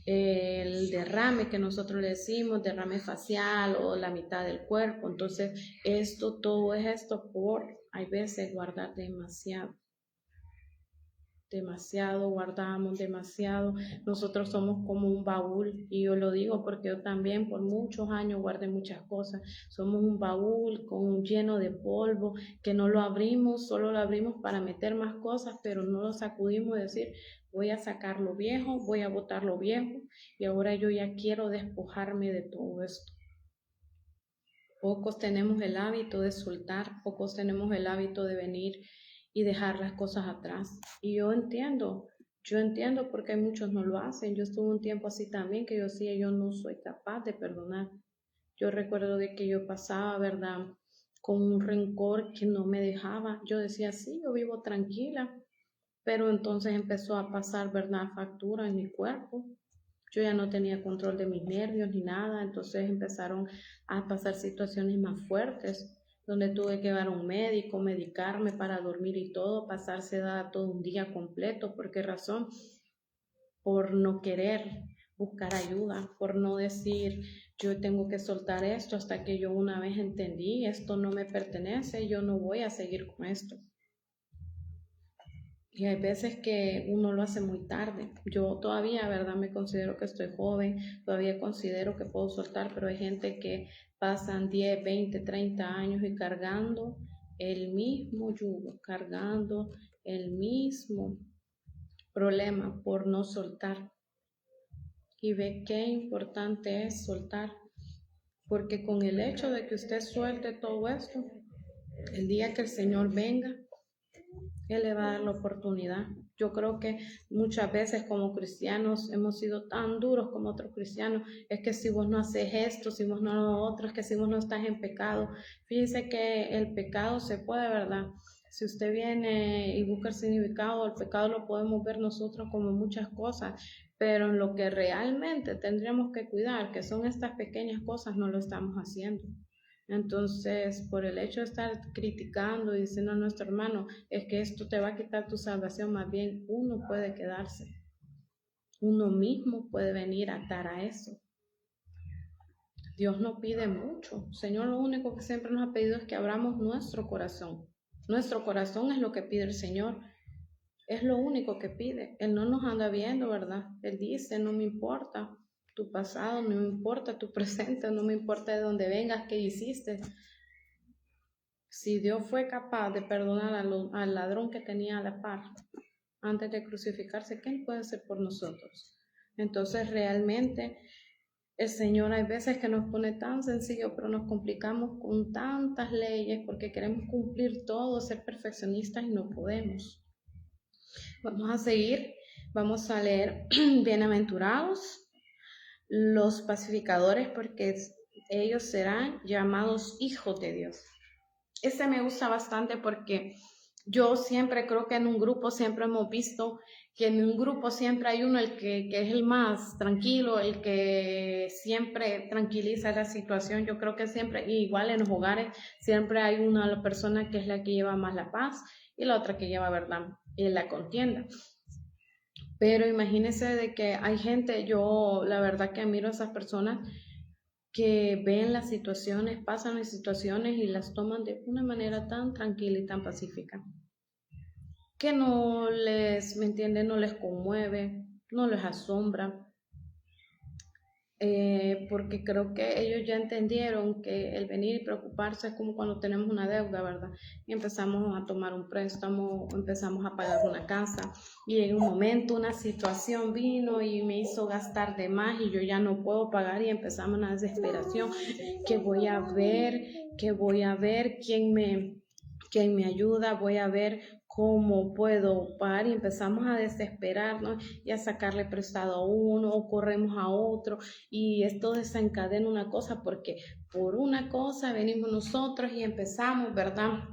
el derrame que nosotros le decimos, derrame facial o la mitad del cuerpo. Entonces, todo es esto por, hay veces, guardar demasiado, guardamos demasiado. Nosotros somos como un baúl, y yo lo digo porque yo también por muchos años guardé muchas cosas. Somos un baúl lleno de polvo que no lo abrimos, solo lo abrimos para meter más cosas, pero no lo sacudimos y decir, voy a sacar lo viejo, voy a botar lo viejo, y ahora yo ya quiero despojarme de todo esto. Pocos tenemos el hábito de soltar, pocos tenemos el hábito de venir y dejar las cosas atrás. Y yo entiendo porque hay muchos no lo hacen. Yo estuve un tiempo así también, que yo decía, yo no soy capaz de perdonar. Yo recuerdo de que yo pasaba, ¿verdad?, con un rencor que no me dejaba. Yo decía, sí, yo vivo tranquila, pero entonces empezó a pasar, ¿verdad?, factura en mi cuerpo. Yo ya no tenía control de mis nervios ni nada, entonces empezaron a pasar situaciones más fuertes, donde tuve que llevar a un médico, medicarme para dormir y todo, pasar sedada todo un día completo. ¿Por qué razón? Por no querer buscar ayuda, por no decir, yo tengo que soltar esto, hasta que yo una vez entendí, esto no me pertenece, yo no voy a seguir con esto. Y hay veces que uno lo hace muy tarde. Yo todavía, ¿verdad?, me considero que estoy joven, todavía considero que puedo soltar, pero hay gente que pasan 10, 20, 30 años y cargando el mismo yugo, cargando el mismo problema por no soltar. Y ve qué importante es soltar, porque con el hecho de que usted suelte todo esto, el día que el Señor venga, Él le va a dar la oportunidad. Yo creo que muchas veces como cristianos hemos sido tan duros como otros cristianos. Es que si vos no haces esto, si vos no lo otro, es que si vos no estás en pecado. Fíjese que el pecado se puede, ¿verdad? Si usted viene y busca el significado, el pecado lo podemos ver nosotros como muchas cosas, pero en lo que realmente tendríamos que cuidar, que son estas pequeñas cosas, no lo estamos haciendo. Entonces, por el hecho de estar criticando y diciendo a nuestro hermano, es que esto te va a quitar tu salvación, más bien uno puede quedarse. Uno mismo puede venir a atar a eso. Dios no pide mucho. El Señor lo único que siempre nos ha pedido es que abramos nuestro corazón. Nuestro corazón es lo que pide el Señor. Es lo único que pide. Él no nos anda viendo, ¿verdad? Él dice, no me importa tu pasado, no me importa tu presente, no me importa de dónde vengas, qué hiciste. Si Dios fue capaz de perdonar al ladrón que tenía a la par antes de crucificarse, ¿qué puede hacer por nosotros? Entonces realmente el Señor hay veces que nos pone tan sencillo, pero nos complicamos con tantas leyes porque queremos cumplir todo, ser perfeccionistas, y no podemos. Vamos a seguir, vamos a leer bienaventurados los pacificadores, porque ellos serán llamados hijos de Dios. Este me gusta bastante porque yo siempre creo que en un grupo siempre hemos visto que en un grupo siempre hay uno el que es el más tranquilo, el que siempre tranquiliza la situación. Yo creo que siempre, igual en los hogares, siempre hay una persona que es la que lleva más la paz y la otra que lleva, ¿verdad?, la contienda. Pero imagínense de que hay gente, yo la verdad que admiro a esas personas que ven las situaciones, pasan las situaciones y las toman de una manera tan tranquila y tan pacífica, que no les, ¿me entienden?, no les conmueve, no les asombra, porque creo que ellos ya entendieron que el venir y preocuparse es como cuando tenemos una deuda, ¿verdad? Y empezamos a tomar un préstamo, empezamos a pagar una casa y en un momento una situación vino y me hizo gastar de más y yo ya no puedo pagar y empezamos una desesperación, que voy a ver, quién me ayuda, voy a ver cómo puedo pagar y empezamos a desesperarnos y a sacarle prestado a uno o corremos a otro y esto desencadena una cosa porque por una cosa venimos nosotros y empezamos, ¿verdad?,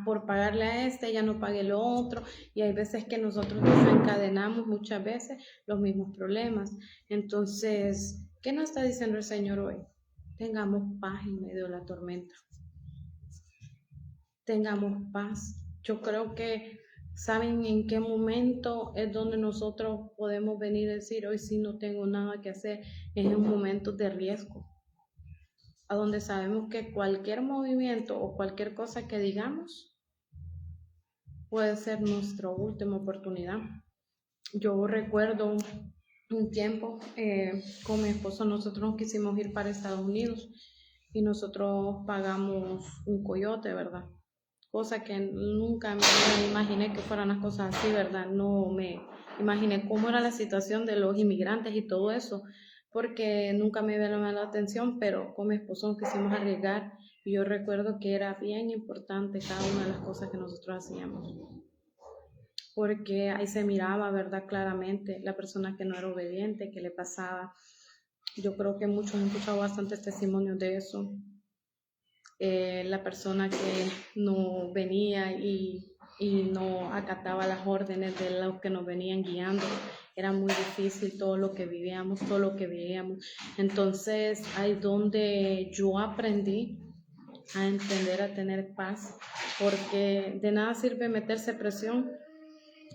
por pagarle a este, ya no pague lo otro y hay veces que nosotros desencadenamos muchas veces los mismos problemas. Entonces, ¿qué nos está diciendo el Señor hoy? Tengamos paz en medio de la tormenta. Tengamos paz. Yo creo que saben en qué momento es donde nosotros podemos venir a decir, hoy sí no tengo nada que hacer, es en un momento de riesgo, a donde sabemos que cualquier movimiento o cualquier cosa que digamos puede ser nuestra última oportunidad. Yo recuerdo un tiempo con mi esposo, nosotros nos quisimos ir para Estados Unidos y nosotros pagamos un coyote, ¿verdad? Cosa que nunca me imaginé que fueran las cosas así, ¿verdad? No me imaginé cómo era la situación de los inmigrantes y todo eso, porque nunca me había llamado la atención, pero con mi esposo nos quisimos arriesgar y yo recuerdo que era bien importante cada una de las cosas que nosotros hacíamos, porque ahí se miraba, ¿verdad?, claramente la persona que no era obediente, que le pasaba. Yo creo que muchos han escuchado bastantes testimonios de eso. La persona que no venía y no acataba las órdenes de los que nos venían guiando. Era muy difícil todo lo que vivíamos, todo lo que veíamos. Entonces, ahí donde yo aprendí a entender, a tener paz, porque de nada sirve meterse presión,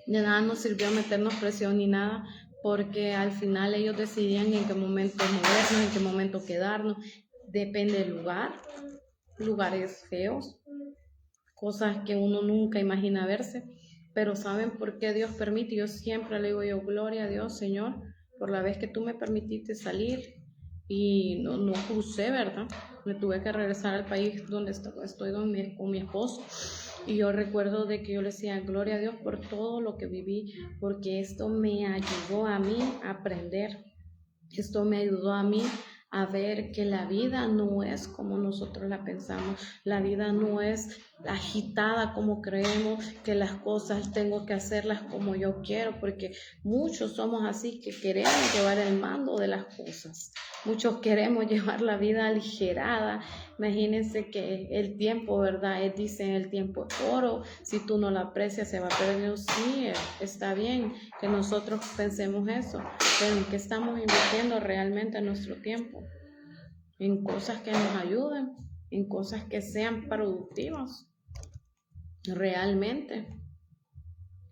de nada nos sirvió meternos presión ni nada, porque al final ellos decidían en qué momento movernos, en qué momento quedarnos, depende del lugar, lugares feos, cosas que uno nunca imagina verse, pero ¿saben por qué Dios permite? Yo siempre le digo yo, gloria a Dios, Señor, por la vez que tú me permitiste salir y no crucé, ¿verdad? Me tuve que regresar al país donde estoy con mi esposo. Y yo recuerdo de que yo le decía, gloria a Dios por todo lo que viví, porque esto me ayudó a mí a aprender, esto me ayudó a mí a ver que la vida no es como nosotros la pensamos, la vida no es agitada como creemos, que las cosas tengo que hacerlas como yo quiero, porque muchos somos así, que queremos llevar el mando de las cosas, muchos queremos llevar la vida aligerada. Imagínense que el tiempo, ¿verdad? Dicen el tiempo es oro, si tú no lo aprecias se va a perder. Sí, está bien que nosotros pensemos eso, pero ¿en qué estamos invirtiendo realmente nuestro tiempo? En cosas que nos ayuden, en cosas que sean productivas, realmente.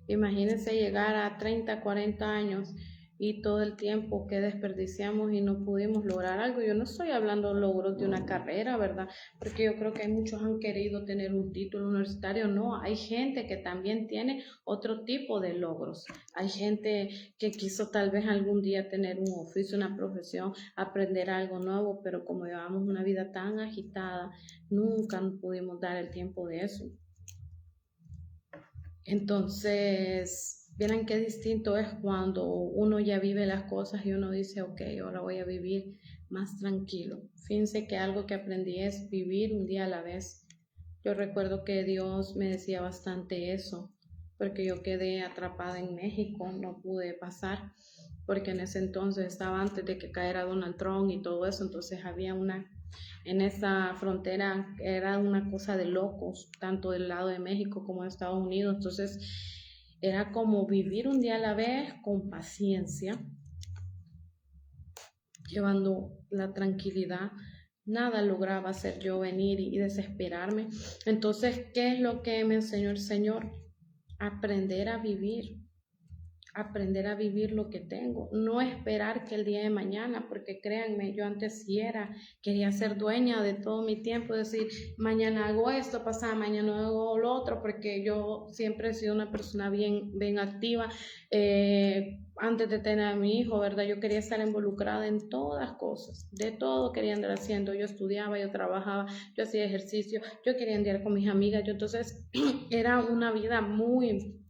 Imagínense llegar a 30, 40 años y todo el tiempo que desperdiciamos y no pudimos lograr algo. Yo no estoy hablando de logros de una carrera, ¿verdad? Porque yo creo que muchos han querido tener un título universitario. No, hay gente que también tiene otro tipo de logros. Hay gente que quiso tal vez algún día tener un oficio, una profesión, aprender algo nuevo, pero como llevamos una vida tan agitada, nunca nos pudimos dar el tiempo de eso. Entonces, vieran qué distinto es cuando uno ya vive las cosas y uno dice, ok, ahora voy a vivir más tranquilo. Fíjense que algo que aprendí es vivir un día a la vez. Yo recuerdo que Dios me decía bastante eso, porque yo quedé atrapada en México, no pude pasar, porque en ese entonces estaba antes de que caera Donald Trump y todo eso, entonces había en esa frontera era una cosa de locos, tanto del lado de México como de Estados Unidos, entonces era como vivir un día a la vez con paciencia, llevando la tranquilidad. Nada lograba hacer yo venir y desesperarme. Entonces, ¿qué es lo que me enseñó el Señor? Aprender a vivir lo que tengo, no esperar que el día de mañana, porque créanme, yo antes sí quería ser dueña de todo mi tiempo, decir, mañana hago esto, pasado mañana hago lo otro, porque yo siempre he sido una persona bien activa. Antes de tener a mi hijo, ¿verdad? Yo quería estar involucrada en todas cosas, de todo quería andar haciendo, yo estudiaba, yo trabajaba, yo hacía ejercicio, yo quería andar con mis amigas, yo entonces era una vida muy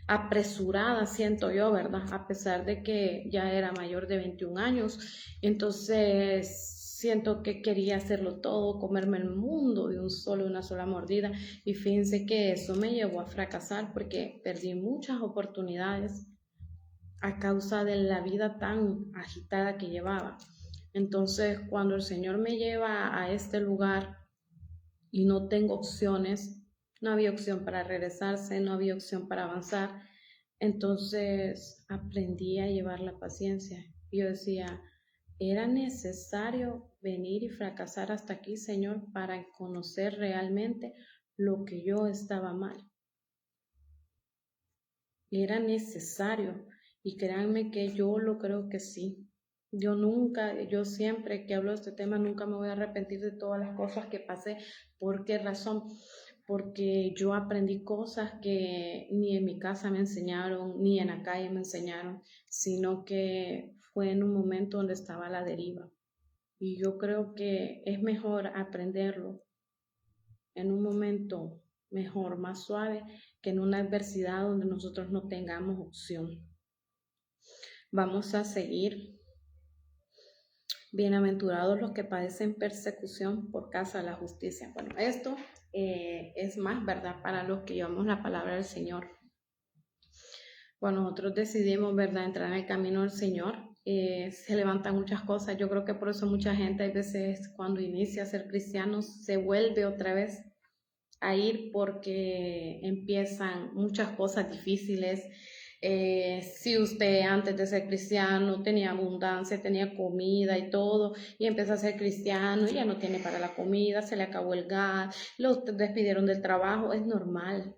apresurada, siento yo, ¿verdad? A pesar de que ya era mayor de 21 años, entonces siento que quería hacerlo todo, comerme el mundo de una sola mordida, y fíjense que eso me llevó a fracasar porque perdí muchas oportunidades a causa de la vida tan agitada que llevaba. Entonces, cuando el Señor me lleva a este lugar y no tengo opciones, no había opción para regresarse, no había opción para avanzar. Entonces aprendí a llevar la paciencia. Yo decía, era necesario venir y fracasar hasta aquí, Señor, para conocer realmente lo que yo estaba mal. Era necesario, y créanme que yo lo creo que sí. Yo siempre que hablo de este tema, nunca me voy a arrepentir de todas las cosas que pasé. ¿Por qué razón? Porque yo aprendí cosas que ni en mi casa me enseñaron, ni en la calle me enseñaron, sino que fue en un momento donde estaba a la deriva. Y yo creo que es mejor aprenderlo en un momento mejor, más suave, que en una adversidad donde nosotros no tengamos opción. Vamos a seguir. Bienaventurados los que padecen persecución por causa de la justicia. Bueno, esto es más verdad para los que llevamos la palabra del Señor. Cuando nosotros decidimos, verdad, entrar en el camino del Señor, se levantan muchas cosas. Yo creo que por eso mucha gente, hay veces cuando inicia a ser cristiano, se vuelve otra vez a ir porque empiezan muchas cosas difíciles. Si usted antes de ser cristiano tenía abundancia, tenía comida y todo, y empezó a ser cristiano y ya no tiene para la comida, se le acabó el gas, los despidieron del trabajo, es normal,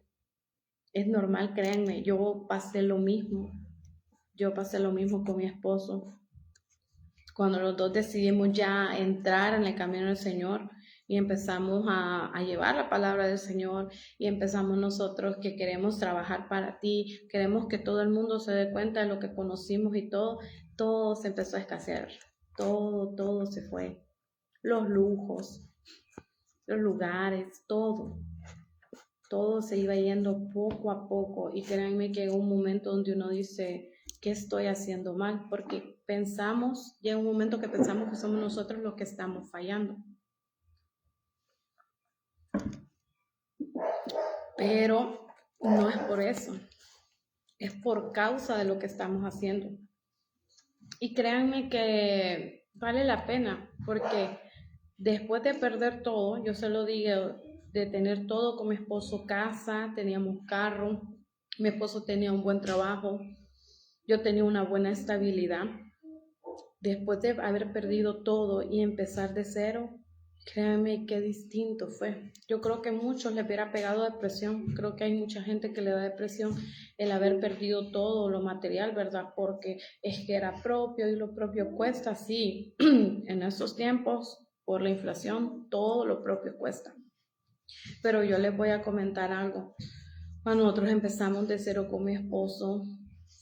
créanme, yo pasé lo mismo con mi esposo. Cuando los dos decidimos ya entrar en el camino del Señor y empezamos a llevar la palabra del Señor, y empezamos nosotros que queremos trabajar para ti, queremos que todo el mundo se dé cuenta de lo que conocimos, y todo se empezó a escasear, todo se fue, los lujos, los lugares, todo se iba yendo poco a poco, y créanme que llega un momento donde uno dice, ¿qué estoy haciendo mal? Porque llega un momento que pensamos que somos nosotros los que estamos fallando. Pero no es por eso, es por causa de lo que estamos haciendo. Y créanme que vale la pena, porque después de perder todo, yo se lo digo, de tener todo con mi esposo, casa, teníamos carro, mi esposo tenía un buen trabajo, yo tenía una buena estabilidad. Después de haber perdido todo y empezar de cero, créanme qué distinto fue. Yo creo que a muchos les hubiera pegado depresión. Creo que hay mucha gente que le da depresión el haber perdido todo lo material, ¿verdad? Porque es que era propio, y lo propio cuesta, sí. En estos tiempos, por la inflación, todo lo propio cuesta. Pero yo les voy a comentar algo. Cuando nosotros empezamos de cero con mi esposo,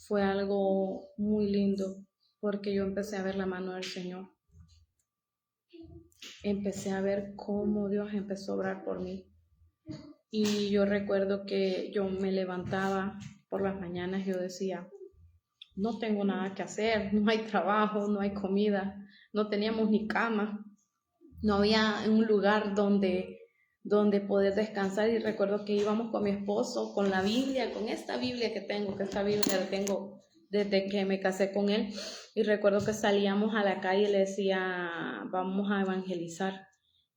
fue algo muy lindo, porque yo empecé a ver la mano del Señor. Empecé a ver cómo Dios empezó a obrar por mí. Y yo recuerdo que yo me levantaba por las mañanas y yo decía, no tengo nada que hacer, no hay trabajo, no hay comida, no teníamos ni cama, no había un lugar donde poder descansar. Y recuerdo que íbamos con mi esposo, con la Biblia, con esta Biblia que tengo, que esta Biblia la tengo desde que me casé con él. Y recuerdo que salíamos a la calle y le decía, vamos a evangelizar.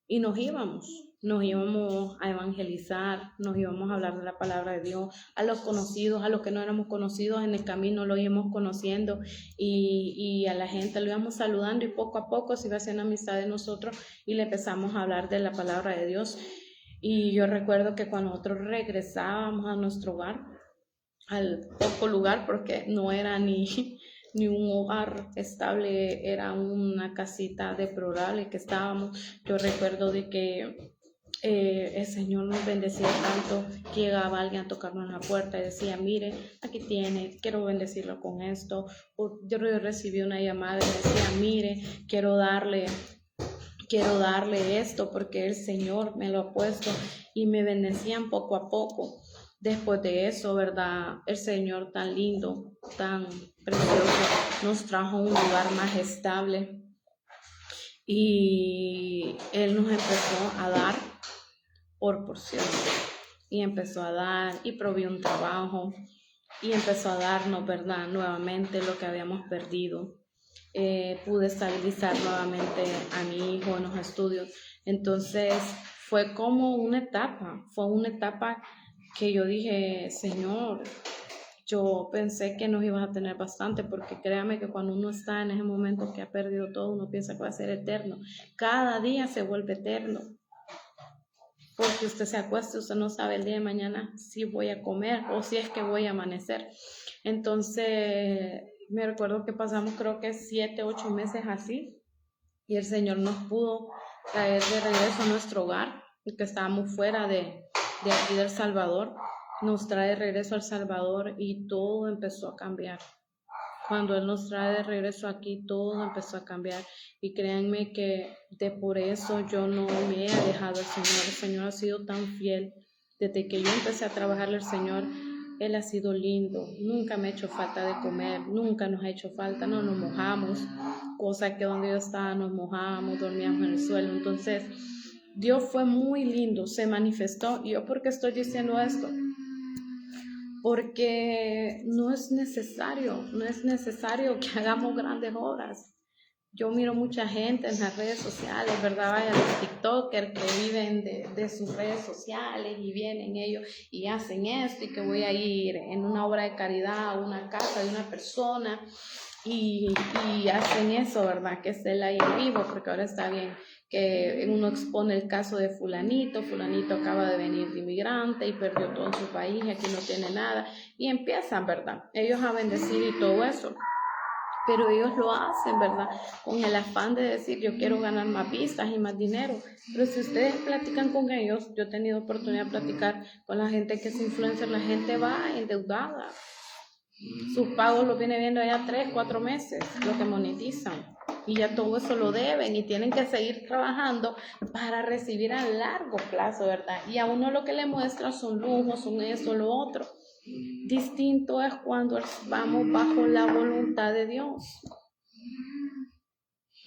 Y nos íbamos a evangelizar, nos íbamos a hablar de la palabra de Dios, a los conocidos, a los que no éramos conocidos en el camino lo íbamos conociendo y a la gente lo íbamos saludando y poco a poco se iba haciendo amistad de nosotros y le empezamos a hablar de la palabra de Dios. Y yo recuerdo que cuando nosotros regresábamos a nuestro hogar, al poco lugar, porque no era ni un hogar estable, era una casita deplorable que estábamos. Yo recuerdo de que el Señor nos bendecía tanto que llegaba alguien a tocarnos la puerta y decía, mire, aquí tiene, quiero bendecirlo con esto. O yo recibí una llamada y decía, mire, quiero darle esto porque el Señor me lo ha puesto, y me bendecían poco a poco. Después de eso, ¿verdad? El Señor tan lindo, tan precioso, nos trajo a un lugar más estable y Él nos empezó a dar por porciones y empezó a dar y provió un trabajo y empezó a darnos, ¿verdad? Nuevamente lo que habíamos perdido. Pude estabilizar nuevamente a mi hijo en los estudios. Entonces fue como una etapa que yo dije, Señor, yo pensé que nos ibas a tener bastante, porque créame que cuando uno está en ese momento que ha perdido todo, uno piensa que va a ser eterno. Cada día se vuelve eterno, porque usted se acuesta, usted no sabe el día de mañana si voy a comer o si es que voy a amanecer. Entonces me recuerdo que pasamos creo que 7, 8 meses así, y el Señor nos pudo traer de regreso a nuestro hogar, porque estábamos fuera de aquí del Salvador. Nos trae de regreso al Salvador y todo empezó a cambiar. Cuando Él nos trae de regreso aquí, todo empezó a cambiar. Y créanme que de por eso yo no me he alejado del Señor. El Señor ha sido tan fiel. Desde que yo empecé a trabajarle al Señor, Él ha sido lindo. Nunca me ha hecho falta de comer, nunca nos ha hecho falta, no nos mojamos. Cosa que donde yo estaba nos mojábamos, dormíamos en el suelo. Entonces, Dios fue muy lindo, se manifestó. ¿Y yo por qué estoy diciendo esto? Porque no es necesario que hagamos grandes obras. Yo miro mucha gente en las redes sociales, ¿verdad? Vaya, los TikTokers que viven de sus redes sociales y vienen ellos y hacen esto, y que voy a ir en una obra de caridad a una casa de una persona y hacen eso, ¿verdad? Que es el aire vivo, porque ahora está bien que uno expone el caso de fulanito acaba de venir de inmigrante y perdió todo en su país y aquí no tiene nada, y empiezan, ¿verdad? Ellos a bendecir y todo eso. Pero ellos lo hacen, ¿verdad? Con el afán de decir, yo quiero ganar más vistas y más dinero. Pero si ustedes platican con ellos, yo he tenido oportunidad de platicar con la gente que es influencer, la gente va endeudada. Sus pagos los viene viendo ya 3, 4 meses, lo que monetizan. Y ya todo eso lo deben y tienen que seguir trabajando para recibir a largo plazo, ¿verdad? Y a uno lo que le muestra son lujos, son eso, lo otro. Distinto es cuando vamos bajo la voluntad de Dios.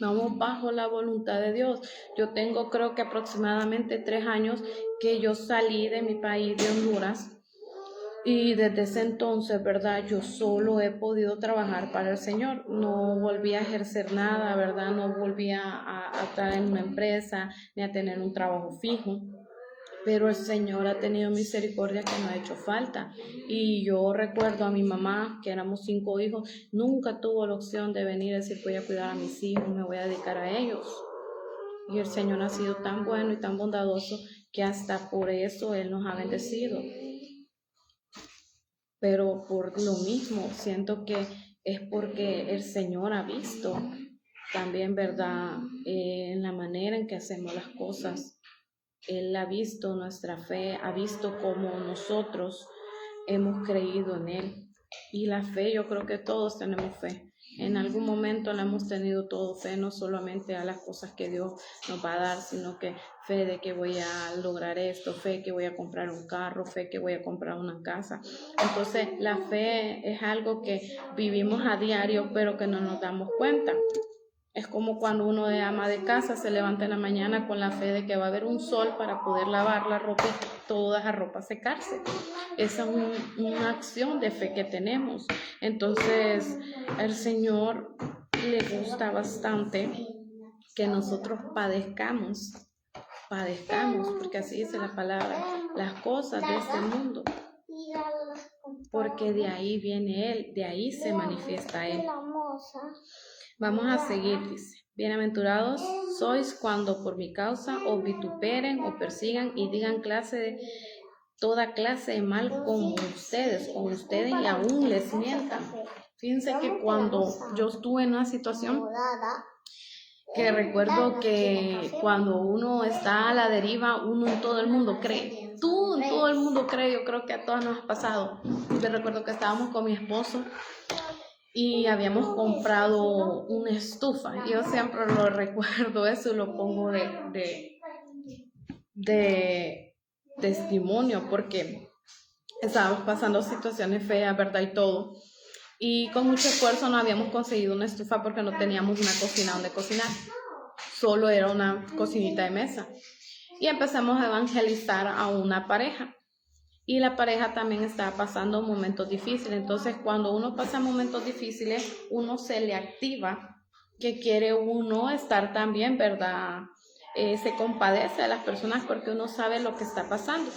Vamos bajo la voluntad de Dios. Yo tengo creo que aproximadamente 3 años que yo salí de mi país, de Honduras. Y desde ese entonces, ¿verdad? Yo solo he podido trabajar para el Señor. No volví a ejercer nada, ¿verdad? No volví a estar en una empresa ni a tener un trabajo fijo. Pero el Señor ha tenido misericordia que no ha hecho falta. Y yo recuerdo a mi mamá, que éramos 5 hijos, nunca tuvo la opción de venir a decir, voy a cuidar a mis hijos, me voy a dedicar a ellos. Y el Señor ha sido tan bueno y tan bondadoso que hasta por eso Él nos ha bendecido. Pero por lo mismo, siento que es porque el Señor ha visto también, ¿verdad? En la manera en que hacemos las cosas. Él ha visto nuestra fe, ha visto cómo nosotros hemos creído en Él. Y la fe, yo creo que todos tenemos fe. En algún momento la hemos tenido todo fe, no solamente a las cosas que Dios nos va a dar, sino que fe de que voy a lograr esto, fe que voy a comprar un carro, fe que voy a comprar una casa. Entonces la fe es algo que vivimos a diario, pero que no nos damos cuenta. Es como cuando uno de ama de casa se levanta en la mañana con la fe de que va a haber un sol para poder lavar la ropa y toda esa ropa secarse. Esa es una acción de fe que tenemos. Entonces, al Señor le gusta bastante que nosotros padezcamos, porque así dice la palabra, las cosas de este mundo, porque de ahí viene Él, de ahí se manifiesta Él. Vamos a seguir, dice. Bienaventurados sois cuando por mi causa os vituperen o persigan y digan toda clase de mal con ustedes y aún les mientan. Fíjense que cuando yo estuve en una situación que recuerdo que cuando uno está a la deriva, uno en todo el mundo cree. Tú en todo el mundo cree, yo creo que a todas nos ha pasado. Yo recuerdo que estábamos con mi esposo y habíamos comprado una estufa. Yo siempre lo recuerdo, eso lo pongo de testimonio, porque estábamos pasando situaciones feas, ¿verdad? Y todo. Y con mucho esfuerzo no habíamos conseguido una estufa porque no teníamos una cocina donde cocinar. Solo era una cocinita de mesa. Y empezamos a evangelizar a una pareja. Y la pareja también estaba pasando momentos difíciles. Entonces, cuando uno pasa momentos difíciles, uno se le activa que quiere uno estar también, ¿verdad? Se compadece de las personas porque uno sabe lo que está pasando.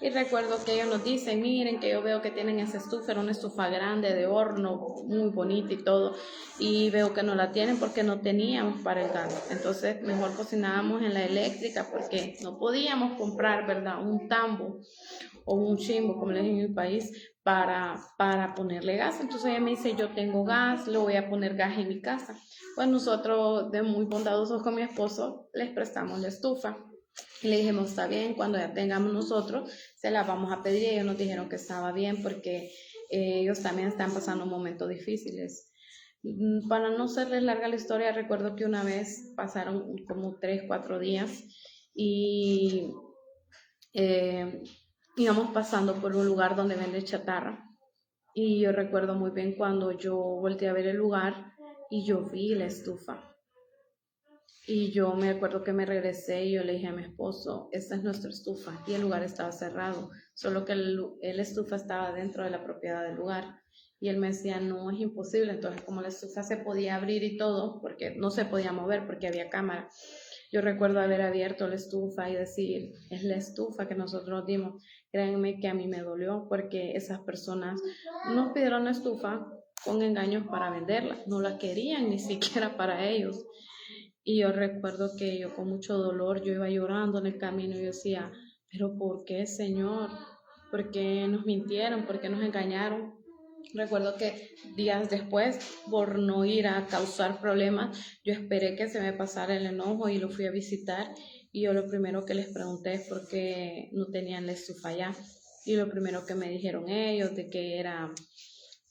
Y recuerdo que ellos nos dicen, miren que yo veo que tienen esa estufa, era una estufa grande de horno, muy bonita y todo, y veo que no la tienen porque no teníamos para el gas. Entonces mejor cocinábamos en la eléctrica porque no podíamos comprar, ¿verdad?, un tambo o un chimbo, como le dicen en mi país, para ponerle gas. Entonces ella me dice, yo tengo gas, le voy a poner gas en mi casa. Pues nosotros, de muy bondadosos con mi esposo, les prestamos la estufa. Y le dijimos, está bien, cuando ya tengamos nosotros, se la vamos a pedir. Y ellos nos dijeron que estaba bien porque ellos también están pasando momentos difíciles. Para no serles larga la historia, recuerdo que una vez pasaron como 3, 4 días y íbamos pasando por un lugar donde vende chatarra. Y yo recuerdo muy bien cuando yo volteé a ver el lugar y yo vi la estufa. Y yo me acuerdo que me regresé y yo le dije a mi esposo, esta es nuestra estufa, y el lugar estaba cerrado, solo que la estufa estaba dentro de la propiedad del lugar. Y él me decía, no, es imposible. Entonces, como la estufa se podía abrir y todo, porque no se podía mover porque había cámara, yo recuerdo haber abierto la estufa y decir, es la estufa que nosotros dimos. Créanme que a mí me dolió porque esas personas nos pidieron la estufa con engaños para venderla, no la querían ni siquiera para ellos. Y yo recuerdo que yo con mucho dolor, yo iba llorando en el camino y yo decía, pero ¿por qué, Señor? ¿Por qué nos mintieron? ¿Por qué nos engañaron? Recuerdo que días después, por no ir a causar problemas, yo esperé que se me pasara el enojo y lo fui a visitar. Y yo lo primero que les pregunté es por qué no tenían la estufa allá. Y lo primero que me dijeron ellos de que era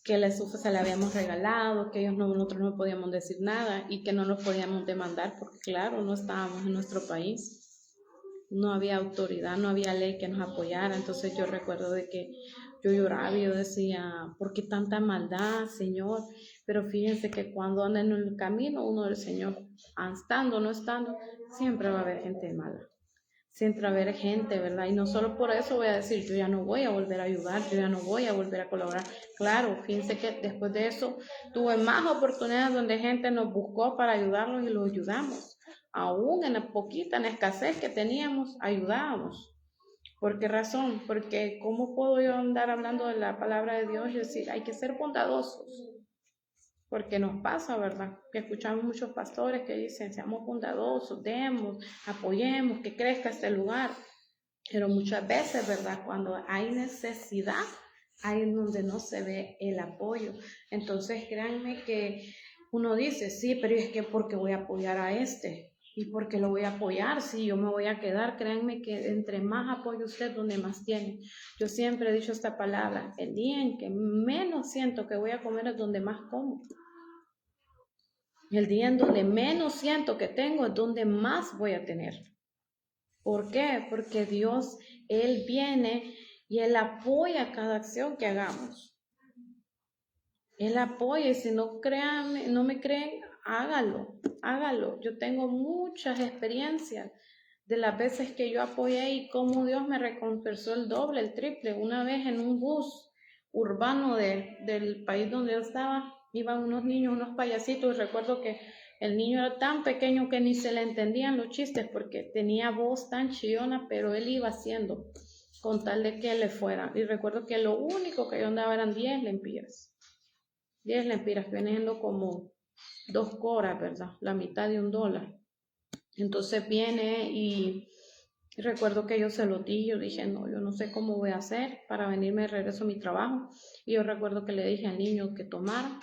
que la estufa se la habíamos regalado, que nosotros no podíamos decir nada y que no nos podíamos demandar porque claro, no estábamos en nuestro país, no había autoridad, no había ley que nos apoyara. Entonces yo recuerdo de que yo lloraba y yo decía, ¿por qué tanta maldad, Señor? Pero fíjense que cuando andan en el camino uno del Señor, estando o no estando, siempre va a haber gente mala. Siempre va a haber gente, ¿verdad? Y no solo por eso voy a decir, yo ya no voy a volver a ayudar, yo ya no voy a volver a colaborar. Claro, fíjense que después de eso tuve más oportunidades donde gente nos buscó para ayudarlos y los ayudamos. Aún en la poquita, en la escasez que teníamos, ayudábamos. ¿Por qué razón? Porque ¿cómo puedo yo andar hablando de la palabra de Dios y decir, hay que ser bondadosos? Porque nos pasa, ¿verdad? Que escuchamos muchos pastores que dicen, seamos bondadosos, demos, apoyemos, que crezca este lugar. Pero muchas veces, ¿verdad? Cuando hay necesidad, ahí es donde no se ve el apoyo. Entonces, créanme que uno dice, sí, pero es que porque voy a apoyar a este. ¿Y por qué lo voy a apoyar? Si yo me voy a quedar, créanme que entre más apoyo usted, donde más tiene. Yo siempre he dicho esta palabra, el día en que menos siento que voy a comer es donde más como. El día en donde menos siento que tengo es donde más voy a tener. ¿Por qué? Porque Dios, Él viene y Él apoya cada acción que hagamos. Él apoya, y si no me creen, hágalo. Yo tengo muchas experiencias de las veces que yo apoyé y cómo Dios me recompensó el doble, el triple. Una vez en un bus urbano del país donde yo estaba, iban unos niños, unos payasitos, y recuerdo que el niño era tan pequeño que ni se le entendían los chistes porque tenía voz tan chillona, pero él iba haciendo con tal de que le fuera. Y recuerdo que lo único que yo andaba eran 10 lempiras. 10 lempiras, que vienen siendo como 2 coras, ¿verdad? La mitad de $1. Entonces viene y recuerdo que yo se lo di, yo dije, no, yo no sé cómo voy a hacer para venirme de regreso a mi trabajo. Y yo recuerdo que le dije al niño que tomara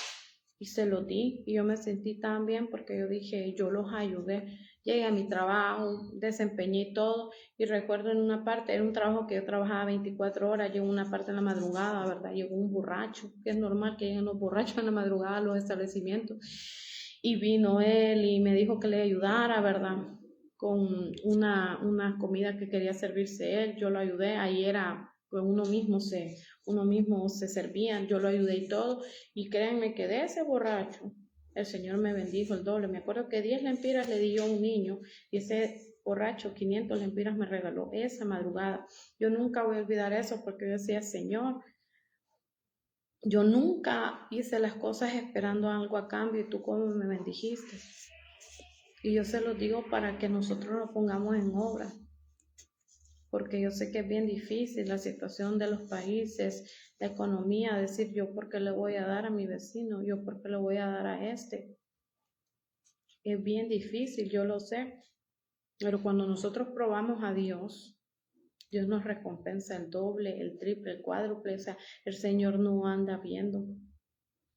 y se lo di. Y yo me sentí tan bien porque yo dije, yo los ayudé. Llegué a mi trabajo, desempeñé todo. Y recuerdo en una parte, era un trabajo que yo trabajaba 24 horas, llegó una parte en la madrugada, ¿verdad? Llegó un borracho, que es normal que lleguen los borrachos en la madrugada a los establecimientos. Y vino él y me dijo que le ayudara, ¿verdad? Con una comida que quería servirse él, yo lo ayudé, ahí era, pues uno mismo se servía, yo lo ayudé y todo, y créanme que de ese borracho, el Señor me bendijo el doble. Me acuerdo que 10 lempiras le di yo a un niño, y ese borracho 500 lempiras me regaló esa madrugada. Yo nunca voy a olvidar eso, porque yo decía, Señor, yo nunca hice las cosas esperando algo a cambio, y tú cómo me bendijiste. Y yo se lo digo para que nosotros lo pongamos en obra, porque yo sé que es bien difícil la situación de los países, la economía, decir yo por qué le voy a dar a mi vecino, yo por qué le voy a dar a este. Es bien difícil, yo lo sé, pero cuando nosotros probamos a Dios, Dios nos recompensa el doble, el triple, el cuádruple. O sea, el Señor no anda viendo.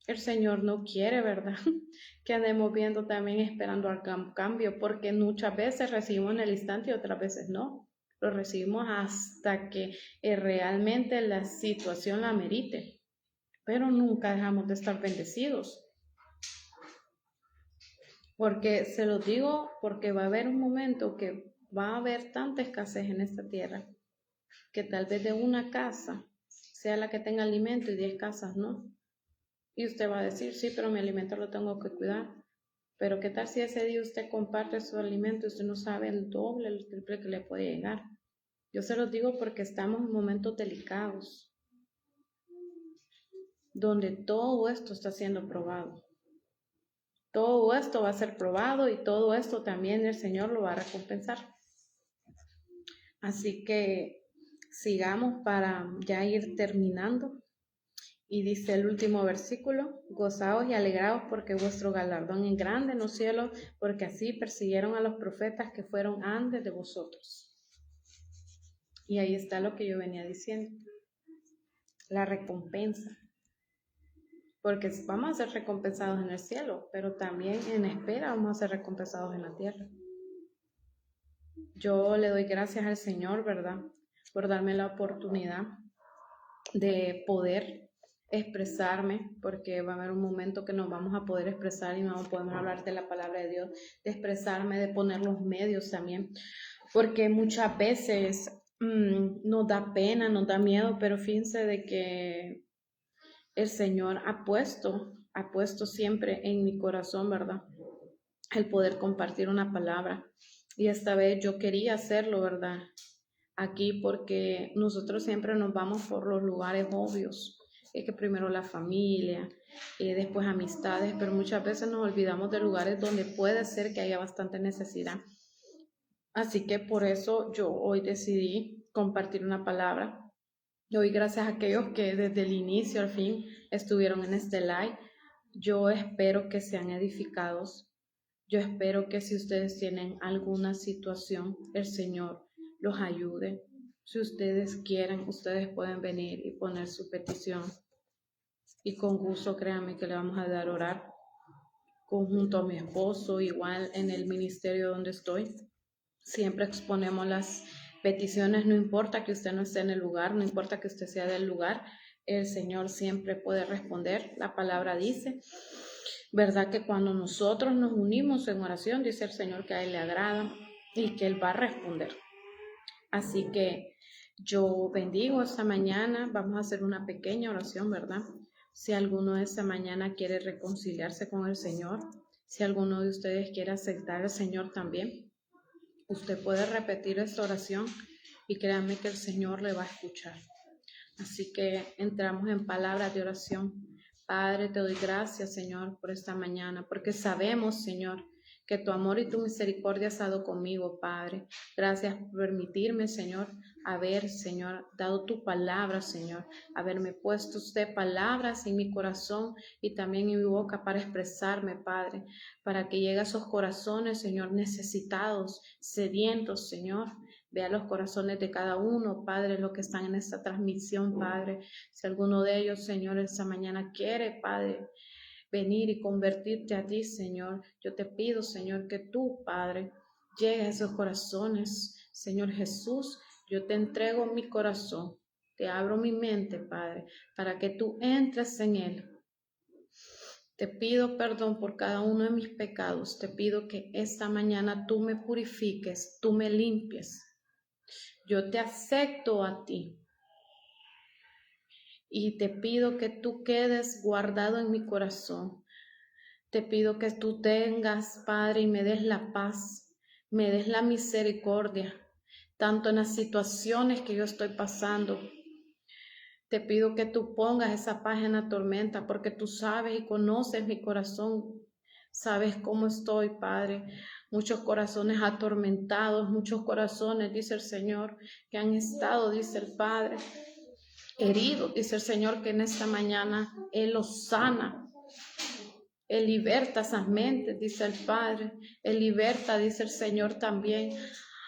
El Señor no quiere, ¿verdad? Que andemos viendo también esperando al cambio, porque muchas veces recibimos en el instante y otras veces no. Lo recibimos hasta que realmente la situación la merite, pero nunca dejamos de estar bendecidos. Porque se lo digo, porque va a haber un momento que va a haber tanta escasez en esta tierra, que tal vez de una casa sea la que tenga alimento y 10 casas no. Y usted va a decir, sí, pero mi alimento lo tengo que cuidar. Pero ¿qué tal si ese día usted comparte su alimento y usted no sabe el doble, el triple que le puede llegar? Yo se lo digo porque estamos en momentos delicados, donde todo esto está siendo probado. Todo esto va a ser probado y todo esto también el Señor lo va a recompensar. Así que sigamos para ya ir terminando. Y dice el último versículo, gozaos y alegraos porque vuestro galardón es grande en los cielos, porque así persiguieron a los profetas que fueron antes de vosotros. Y ahí está lo que yo venía diciendo, la recompensa. Porque vamos a ser recompensados en el cielo, pero también en espera vamos a ser recompensados en la tierra. Yo le doy gracias al Señor, ¿verdad?, por darme la oportunidad de poder expresarme, porque va a haber un momento que nos vamos a poder expresar y no podemos hablar de la palabra de Dios, de expresarme, de poner los medios también, porque muchas veces nos da pena, nos da miedo, pero fíjense de que el Señor ha puesto siempre en mi corazón, ¿verdad?, el poder compartir una palabra. Y esta vez yo quería hacerlo, ¿verdad?, aquí, porque nosotros siempre nos vamos por los lugares obvios, es que primero la familia, después amistades, pero muchas veces nos olvidamos de lugares donde puede ser que haya bastante necesidad. Así que por eso yo hoy decidí compartir una palabra. Doy gracias a aquellos que desde el inicio al fin estuvieron en este live. Yo espero que sean edificados. Yo espero que si ustedes tienen alguna situación, el Señor los ayude. Si ustedes quieren, ustedes pueden venir y poner su petición. Y con gusto, créanme que le vamos a dar orar. Conjunto a mi esposo, igual en el ministerio donde estoy. Siempre exponemos las peticiones, no importa que usted no esté en el lugar, no importa que usted sea del lugar, el Señor siempre puede responder. La palabra dice, ¿verdad?, que cuando nosotros nos unimos en oración, dice el Señor que a Él le agrada y que Él va a responder. Así que yo bendigo esta mañana. Vamos a hacer una pequeña oración, ¿verdad? Si alguno esta mañana quiere reconciliarse con el Señor, Si alguno de ustedes quiere aceptar al Señor también, usted puede repetir esta oración y créanme que el Señor le va a escuchar. Así que entramos en palabras de oración. Padre, te doy gracias, Señor, por esta mañana, porque sabemos, Señor, que tu amor y tu misericordia ha estado conmigo, Padre. Gracias por permitirme, Señor, haber, Señor, dado tu palabra, Señor, haberme puesto usted palabras en mi corazón y también en mi boca para expresarme, Padre, para que llegue a esos corazones, Señor, necesitados, sedientos, Señor. Vea los corazones de cada uno, Padre, los que están en esta transmisión, Padre. Si alguno de ellos, Señor, esta mañana quiere, Padre, venir y convertirte a ti, Señor, yo te pido, Señor, que tú, Padre, llegue a esos corazones. Señor Jesús, yo te entrego mi corazón, te abro mi mente, Padre, para que tú entres en él. Te pido perdón por cada uno de mis pecados. Te pido que esta mañana tú me purifiques, tú me limpies. Yo te acepto a ti y te pido que tú quedes guardado en mi corazón. Te pido que tú tengas, Padre, y me des la paz, me des la misericordia, tanto en las situaciones que yo estoy pasando. Te pido que tú pongas esa paz en la tormenta, porque tú sabes y conoces mi corazón. Sabes cómo estoy, Padre. Muchos corazones atormentados, muchos corazones, dice el Señor, que han estado, dice el Padre, heridos. Dice el Señor que en esta mañana Él los sana. Él liberta esas mentes, dice el Padre. Él liberta, dice el Señor también.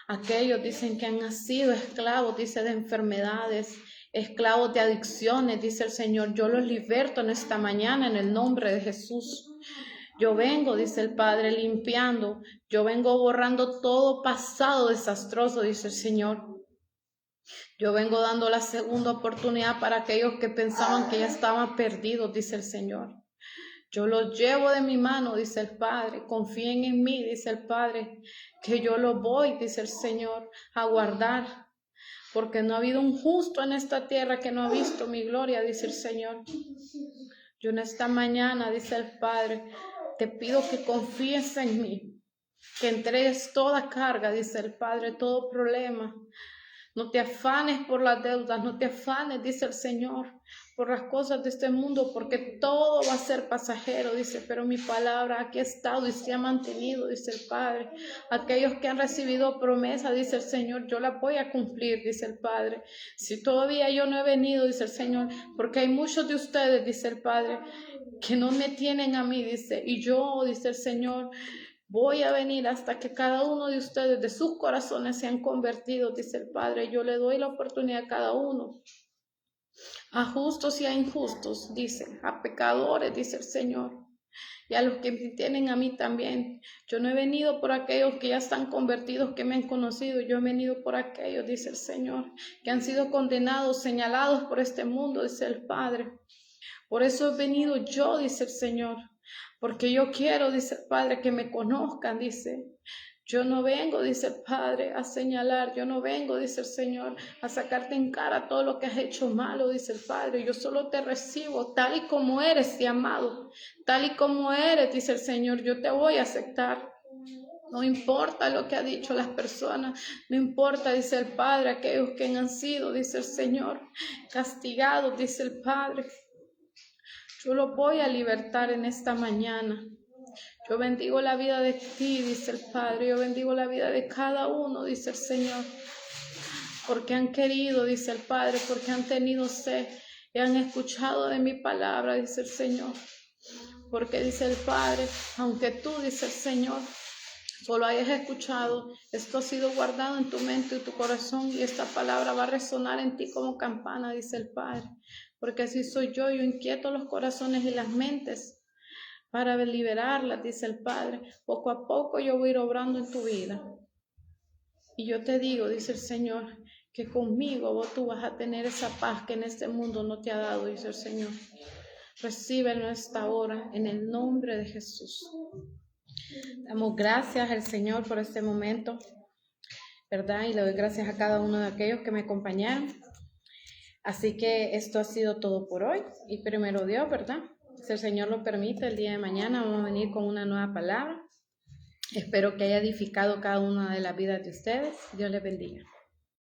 Aquellos dicen que han sido esclavos, dice, de enfermedades, esclavos de adicciones, dice el Señor. Yo los liberto en esta mañana en el nombre de Jesús. Yo vengo, dice el Padre, limpiando. Yo vengo borrando todo pasado desastroso, dice el Señor. Yo vengo dando la segunda oportunidad para aquellos que pensaban que ya estaban perdidos, dice el Señor. Yo los llevo de mi mano, dice el Padre. Confíen en mí, dice el Padre, que yo los voy, dice el Señor, a guardar. Porque no ha habido un justo en esta tierra que no ha visto mi gloria, dice el Señor. Yo en esta mañana, dice el Padre, te pido que confíes en mí, que entregues toda carga, dice el Padre, todo problema. No te afanes por las deudas, no te afanes, dice el Señor, por las cosas de este mundo, porque todo va a ser pasajero, dice, pero mi palabra aquí ha estado y se ha mantenido, dice el Padre. Aquellos que han recibido promesa, dice el Señor, yo la voy a cumplir, dice el Padre. Si todavía yo no he venido, dice el Señor, porque hay muchos de ustedes, dice el Padre, que no me tienen a mí, dice, y yo, dice el Señor, voy a venir hasta que cada uno de ustedes, de sus corazones, sean convertidos, dice el Padre. Yo le doy la oportunidad a cada uno, a justos y a injustos, dice, a pecadores, dice el Señor, y a los que me tienen a mí también. Yo no he venido por aquellos que ya están convertidos, que me han conocido. Yo he venido por aquellos, dice el Señor, que han sido condenados, señalados por este mundo, dice el Padre. Por eso he venido yo, dice el Señor, porque yo quiero, dice el Padre, que me conozcan, dice. Yo no vengo, dice el Padre, a señalar, yo no vengo, dice el Señor, a sacarte en cara todo lo que has hecho malo, dice el Padre. Yo solo te recibo tal y como eres, amado, tal y como eres, dice el Señor, yo te voy a aceptar. No importa lo que han dicho las personas, no importa, dice el Padre, aquellos que han sido, dice el Señor, castigados, dice el Padre. Yo lo voy a libertar en esta mañana. Yo bendigo la vida de ti, dice el Padre. Yo bendigo la vida de cada uno, dice el Señor. Porque han querido, dice el Padre, porque han tenido sed y han escuchado de mi palabra, dice el Señor. Porque dice el Padre, aunque tú, dice el Señor, solo hayas escuchado, esto ha sido guardado en tu mente y tu corazón y esta palabra va a resonar en ti como campana, dice el Padre. Porque así soy yo inquieto los corazones y las mentes para liberarlas, dice el Padre. Poco a poco yo voy a ir obrando en tu vida. Y yo te digo, dice el Señor, que conmigo vos tú vas a tener esa paz que en este mundo no te ha dado, dice el Señor. Recíbelo en esta hora, en el nombre de Jesús. Damos gracias al Señor por este momento, ¿verdad? Y le doy gracias a cada uno de aquellos que me acompañaron. Así que esto ha sido todo por hoy. Y primero Dios, ¿verdad? Si el Señor lo permite, el día de mañana vamos a venir con una nueva palabra. Espero que haya edificado cada una de las vidas de ustedes. Dios les bendiga.